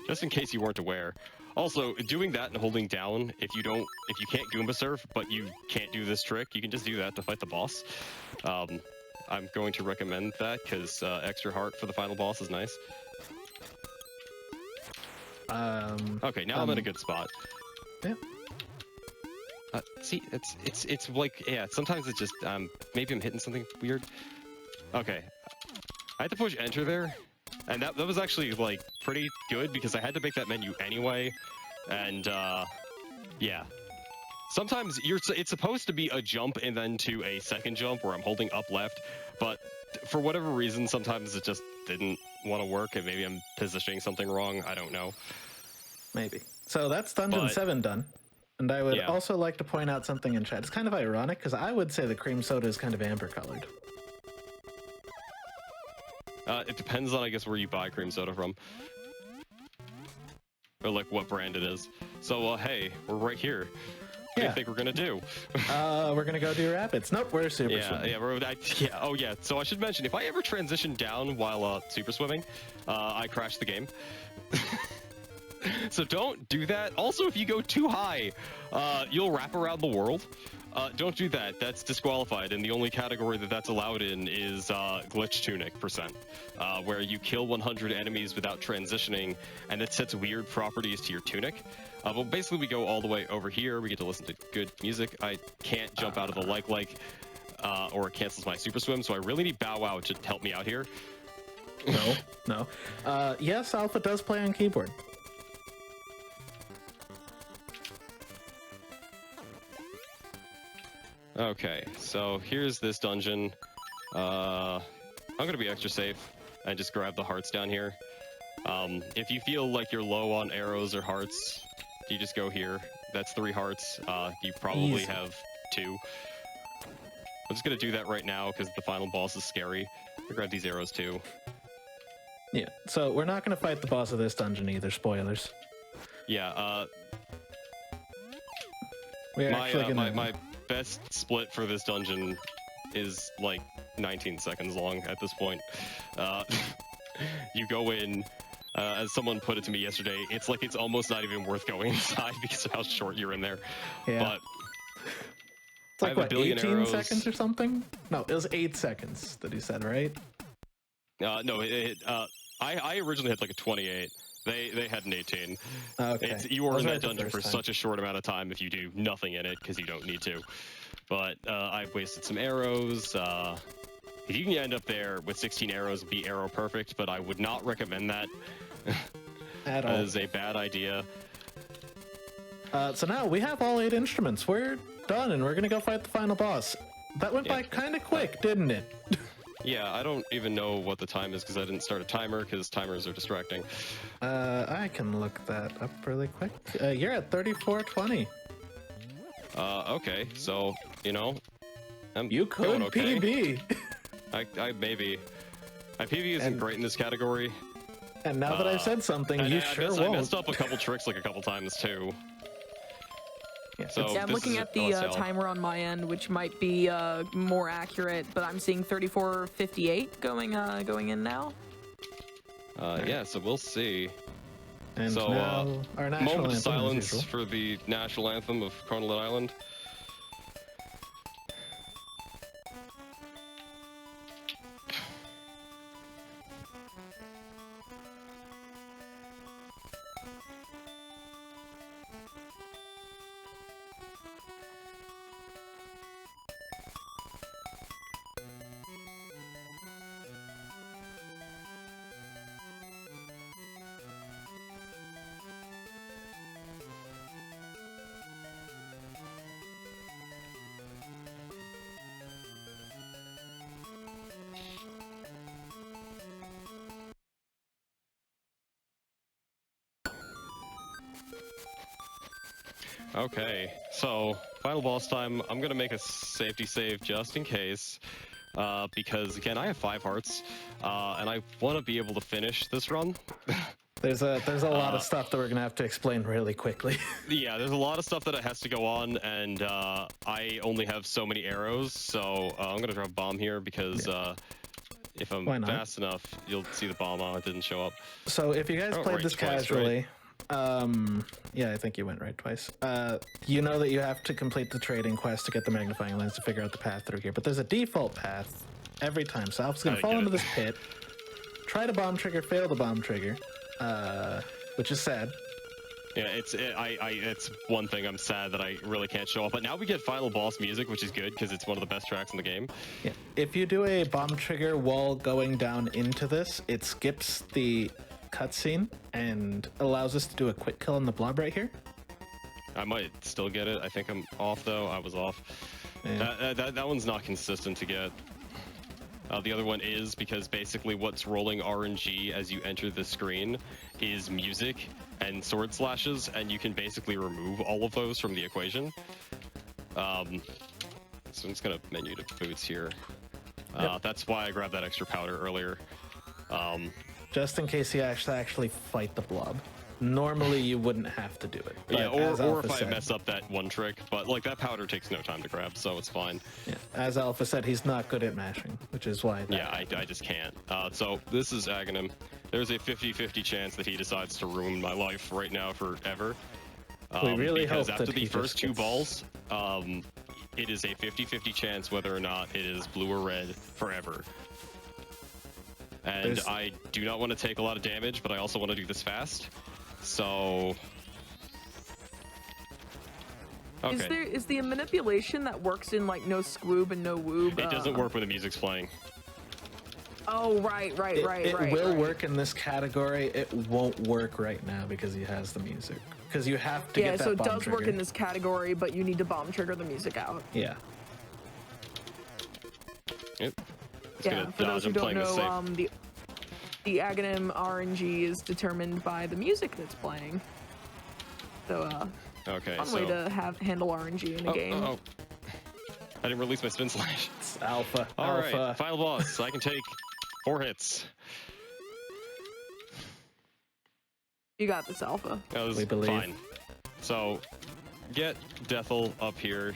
Just in case you weren't aware. Also, doing that and holding down, if you can't Goomba Surf, but you can't do this trick, you can just do that to fight the boss. I'm going to recommend that, because extra heart for the final boss is nice. Okay, now I'm in a good spot. Yeah. See, it's like, yeah, sometimes it's just, maybe I'm hitting something weird. Okay. I had to push enter there, and that was actually, like, pretty good, because I had to make that menu anyway, and, yeah. Sometimes it's supposed to be a jump and then to a second jump where I'm holding up left, but for whatever reason, sometimes it just didn't want to work, and maybe I'm positioning something wrong, I don't know. Maybe. So that's Dungeon But- 7 done. And I would Yeah. also like to point out something in chat. It's kind of ironic because I would say the cream soda is kind of amber colored. It depends on, I guess, where you buy cream soda from. Or, like, what brand it is. So, hey, we're right here. What do Yeah. you think we're gonna do? We're gonna go do rapids. Nope, we're super Yeah, swimming. yeah, oh yeah. So I should mention, if I ever transition down while super swimming, I crash the game. So don't do that. Also, if you go too high, you'll wrap around the world. Don't do that. That's disqualified, and the only category that's allowed in is glitch tunic percent, where you kill 100 enemies without transitioning, and it sets weird properties to your tunic. But basically, we go all the way over here. We get to listen to good music. I can't jump out of the or it cancels my super swim, so I really need Bow Wow to help me out here. No. Yes, Alpha does play on keyboard. Okay, so here's this dungeon. I'm gonna be extra safe and just grab the hearts down here. If you feel like you're low on arrows or hearts, you just go here. That's 3 hearts. You probably Easy. have 2. I'm just gonna do that right now because the final boss is scary. I grab these arrows too. Yeah, so we're not gonna fight the boss of this dungeon either, spoilers. Yeah, We're actually gonna... my best split for this dungeon is like 19 seconds long at this point. You go in, as someone put it to me yesterday, it's like it's almost not even worth going inside because of how short you're in there. Yeah. But It's like, I have a what, billion 18 arrows. seconds or something? No, it was 8 seconds that he said, right? no, I originally had like a 28. They had an 18. Okay. You I are was in right that the dungeon for first time. such a short amount of time if you do nothing in it because you don't need to. But I've wasted some arrows. You can end up there with 16 arrows and be arrow perfect, but I would not recommend that. At That all. is a bad idea. So now we have all 8 instruments. We're done, and we're gonna go fight the final boss. That went Yeah. by kind of quick, didn't it? Yeah, I don't even know what the time is because I didn't start a timer because timers are distracting. I can look that up really quick. You're at 34:20. Okay, so, I'm You going could okay. PB. I maybe. My PV isn't And- great in this category. And now that I've said something, And you I sure messed, won't. I messed up a couple tricks like a couple times too. Yeah, So Yeah, I'm this looking is at the OSL. timer on my end, which might be more accurate, but I'm seeing 34:58 going in now. Yeah, so we'll see. and so, now our national Moment of anthem, as silence usual. for the national anthem of Cronulla Island. Okay, so final boss time. I'm gonna make a safety save just in case, because again I have 5 hearts, and I want to be able to finish this run. There's a lot of stuff that we're gonna have to explain really quickly. Yeah, there's a lot of stuff that has to go on, and I only have so many arrows, so I'm gonna drop a bomb here because if I'm Why not? fast enough, you'll see the bomb on. It didn't show up. So if you guys Oh, played right, this twice, casually, yeah, I think you went right twice. You know that you have to complete the trading quest to get the magnifying lens to figure out the path through here. But there's a default path every time. So Alpha's gonna I fall get into it. this pit, try to bomb trigger, fail the bomb trigger, which is sad. Yeah, it's one thing I'm sad that I really can't show off. But now we get final boss music, which is good because it's one of the best tracks in the game. Yeah. If you do a bomb trigger while going down into this, it skips the cutscene and allows us to do a quick kill on the blob right here. I might still get it. I think I'm off though. I was off. Yeah. That one's not consistent to get. The other one is because basically what's rolling RNG as you enter the screen is music, and sword slashes, and you can basically remove all of those from the equation. So I'm just gonna menu to boots here. That's why I grabbed that extra powder earlier. Just in case you actually fight the blob. Normally you wouldn't have to do it. But Yeah, as or Alpha if I said, mess up that one trick, but like that powder takes no time to grab, so it's fine. yeah, as Alpha said, he's not good at mashing, which is why. Yeah, I just can't. So this is Aghanim. There's a 50-50 chance that he decides to ruin my life right now forever. We really because hope after that the he first just two gets- balls, it is a 50-50 chance whether or not it is blue or red forever. And There's- I do not want to take a lot of damage, but I also want to do this fast. So... Okay. Is the manipulation that works in like no squoob and no woob? It doesn't work when the music's playing. Oh, right. It will work in this category. It won't work right now because he has the music. Because you have to Yeah, get that so it bomb does trigger. work in this category, but you need to bomb trigger the music out. Yeah. Yep. Just Yeah, gonna for those dodge. who I'm don't playing this know, safe. the Aghanim RNG is determined by the music that's playing. So, Okay, fun so... way to handle RNG in a game. Oh. I didn't release my spin slash. It's Alpha. All Alpha. right, final boss. I can take 4 hits. You got this, Alpha. That was We believe. fine. So, get Deathel up here.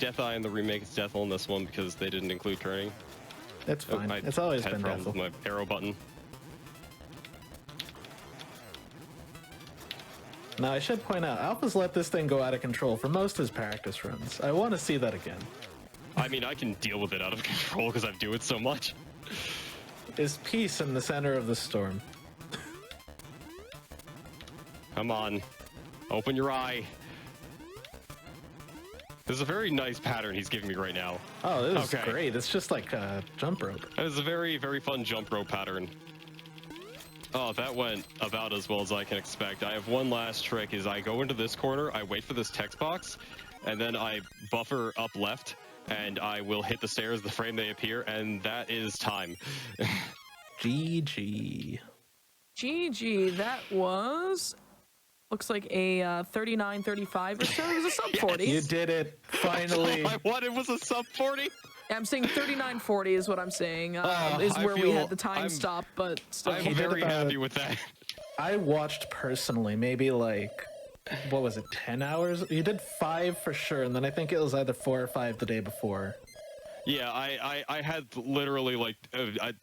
Death Eye in the remake is Deathel in this one because they didn't include turning. It's fine. I It's always had been problems with Deathel. my arrow button. Now, I should point out, Alpha's let this thing go out of control for most of his practice runs. I want to see that again. I mean, I can deal with it out of control because I do it so much. Is peace in the center of the storm? Come on. Open your eye. This is a very nice pattern he's giving me right now. Oh, this is Okay. great. It's just like a jump rope. That is a very, very fun jump rope pattern. Oh, that went about as well as I can expect. I have one last trick, is I go into this corner, I wait for this text box, and then I buffer up left, and I will hit the stairs the frame they appear, and that is time. GG. GG, that was... Looks like a 39-35 or so. It was a sub 40. You did it. Finally. All I wanted was a sub 40. I'm saying 39-40 is what I'm saying. Is I where we feel had the time I'm- stop, but still. I'm He did very about- happy with that. I watched personally maybe like, what was it, 10 hours? You did 5 for sure, and then I think it was either 4 or 5 the day before. Yeah, I had literally like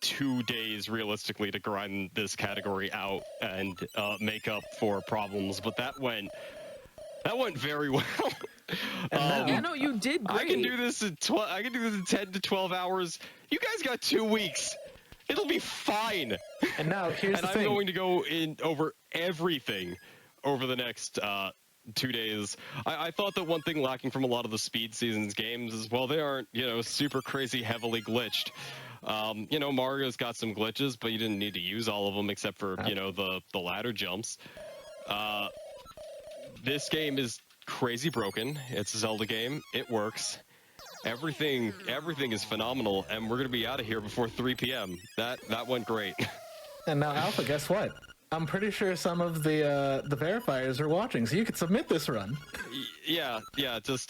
2 days realistically to grind this category out and make up for problems, but that went very well. Yeah, no, you did great. I can do this in 10 to 12 hours. You guys got 2 weeks. It'll be fine. And now here's And the I'm thing. going to go in over everything over the next 2 days. I thought that one thing lacking from a lot of the Speed Seasons games is, well, they aren't, super crazy heavily glitched. Mario's got some glitches, but you didn't need to use all of them except for, the ladder jumps. This game is crazy broken. It's a Zelda game. It works. Everything is phenomenal, and we're gonna be out of here before 3 p.m. That went great. And now, Alpha, guess what? I'm pretty sure some of the verifiers are watching, so you could submit this run. Yeah. Just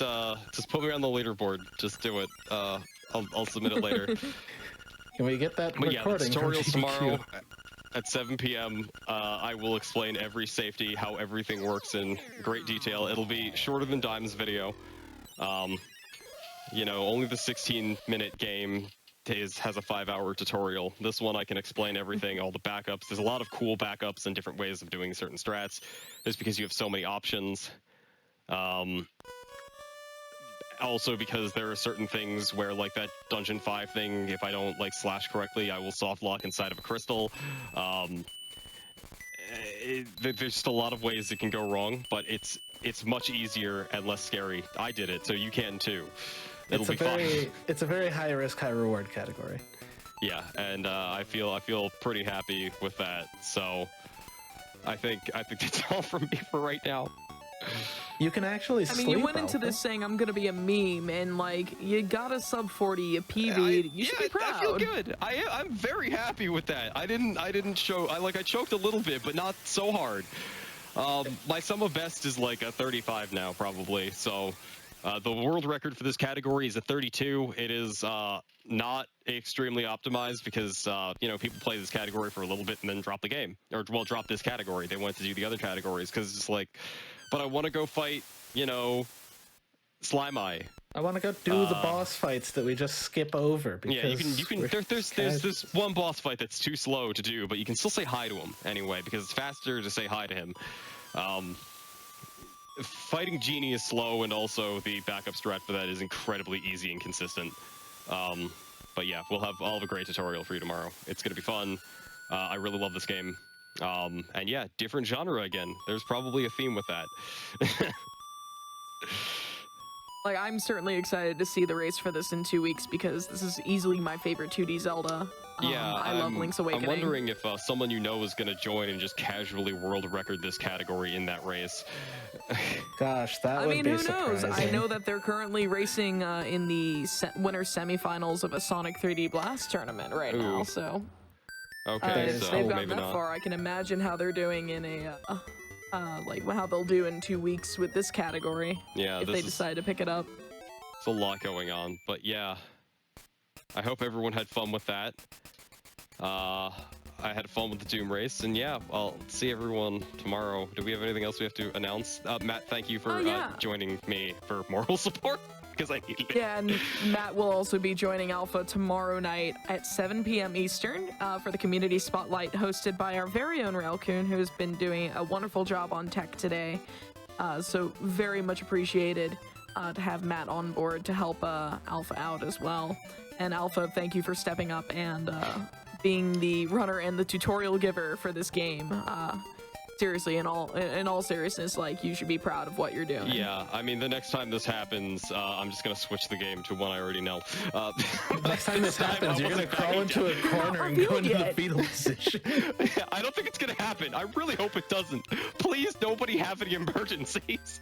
put me on the leaderboard. Just do it. I'll submit it later. Can we get that But yeah, the recording from tutorial GDQ? tomorrow at 7 p.m. I will explain every safety, how everything works in great detail. It'll be shorter than Dime's video. Only the 16-minute game has a 5-hour tutorial. This one I can explain everything, all the backups. There's a lot of cool backups and different ways of doing certain strats, just because you have so many options. Also because there are certain things where, like that Dungeon 5 thing, if I don't slash correctly, I will soft lock inside of a crystal. There's just a lot of ways it can go wrong, but it's much easier and less scary. I did it, so you can too. It'll be fine. It's a very high risk, high reward category. Yeah, and I feel pretty happy with that. So I think that's all from me for right now. You can actually I sleep. mean, you went into Alpha. this saying I'm gonna be a meme, and like you got a sub 40, you PV'd. You should be proud. I feel good. I'm very happy with that. I didn't show. I choked a little bit, but not so hard. My sum of best is like a 35 now, probably. So the world record for this category is a 32. It is not extremely optimized because people play this category for a little bit and then drop the game, or well, drop this category. They want to do the other categories because it's like, but I want to go fight, Slime Eye. I want to go do the boss fights that we just skip over. Because Yeah, you can. There's this one boss fight that's too slow to do, but you can still say hi to him anyway because it's faster to say hi to him. Fighting Genie is slow, and also the backup strat for that is incredibly easy and consistent. But yeah, I'll have a great tutorial for you tomorrow. It's gonna be fun. I really love this game. And yeah, different genre again. There's probably a theme with that. Like, I'm certainly excited to see the race for this in 2 weeks because this is easily my favorite 2D Zelda. Yeah, I love Link's Awakening. I'm wondering if someone you know is going to join and just casually world record this category in that race. Gosh, that would be who knows? surprising. I know that they're currently racing in the winter semifinals of a Sonic 3D Blast tournament right now, so... Okay, if so they've gotten maybe that not. far, I can imagine how they're doing in a... like how they'll do in 2 weeks with this category. Yeah, if this they is- decide to pick it up. It's a lot going on, but yeah. I hope everyone had fun with that. I had fun with the Doom race, and yeah, I'll see everyone tomorrow. Do we have anything else we have to announce? Matt, thank you for yeah. joining me for moral support, because I needed it. Yeah, and Matt will also be joining Alpha tomorrow night at 7 p.m. Eastern for the Community Spotlight hosted by our very own Railcoon, who's been doing a wonderful job on tech today. So very much appreciated to have Matt on board to help Alpha out as well. And Alpha, thank you for stepping up and being the runner and the tutorial giver for this game. Seriously, in all seriousness, like, you should be proud of what you're doing. Yeah, I mean, the next time this happens, I'm just gonna switch the game to one I already know. Next time this happens, you're gonna crawl into a corner and go into the fetal position. I don't think it's gonna happen. I really hope it doesn't. Please, nobody have any emergencies.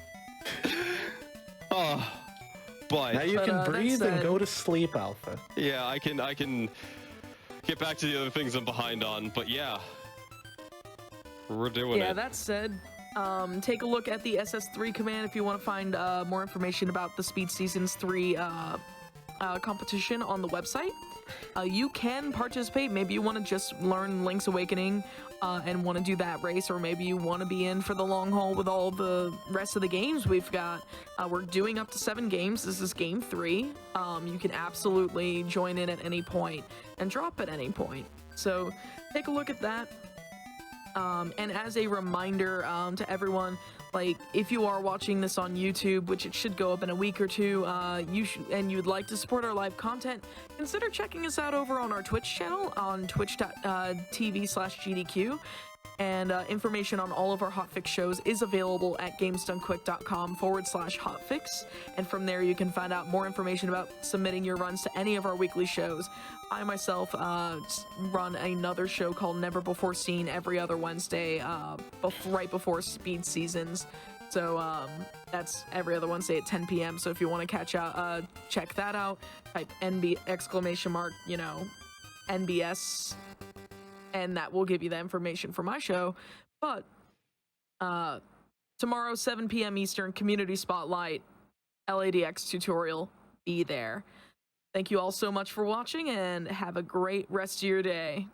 But Now you But, can that breathe and said- go to sleep, Alpha. yeah, I can get back to the other things I'm behind on. But yeah, we're doing Yeah, it. that said, take a look at the SS3 command if you want to find more information about the Speed Seasons 3 competition on the website. You can participate. Maybe you want to just learn Link's Awakening and want to do that race, or maybe you want to be in for the long haul with all the rest of the games we've got. We're doing up to 7 games. This is game 3. You can absolutely join in at any point and drop at any point. So take a look at that. And as a reminder to everyone, like, if you are watching this on YouTube, which it should go up in a week or two, and you would like to support our live content, consider checking us out over on our Twitch channel on twitch.tv/GDQ. And information on all of our Hotfix shows is available at gamesdonequick.com/Hotfix. And from there, you can find out more information about submitting your runs to any of our weekly shows. I myself run another show called Never Before Seen every other Wednesday, right before Speed Seasons. So that's every other Wednesday at 10 p.m. So if you want to check that out, type NBS, and that will give you the information for my show. But tomorrow, 7 p.m. Eastern, Community Spotlight, LADX tutorial, be there. Thank you all so much for watching, and have a great rest of your day.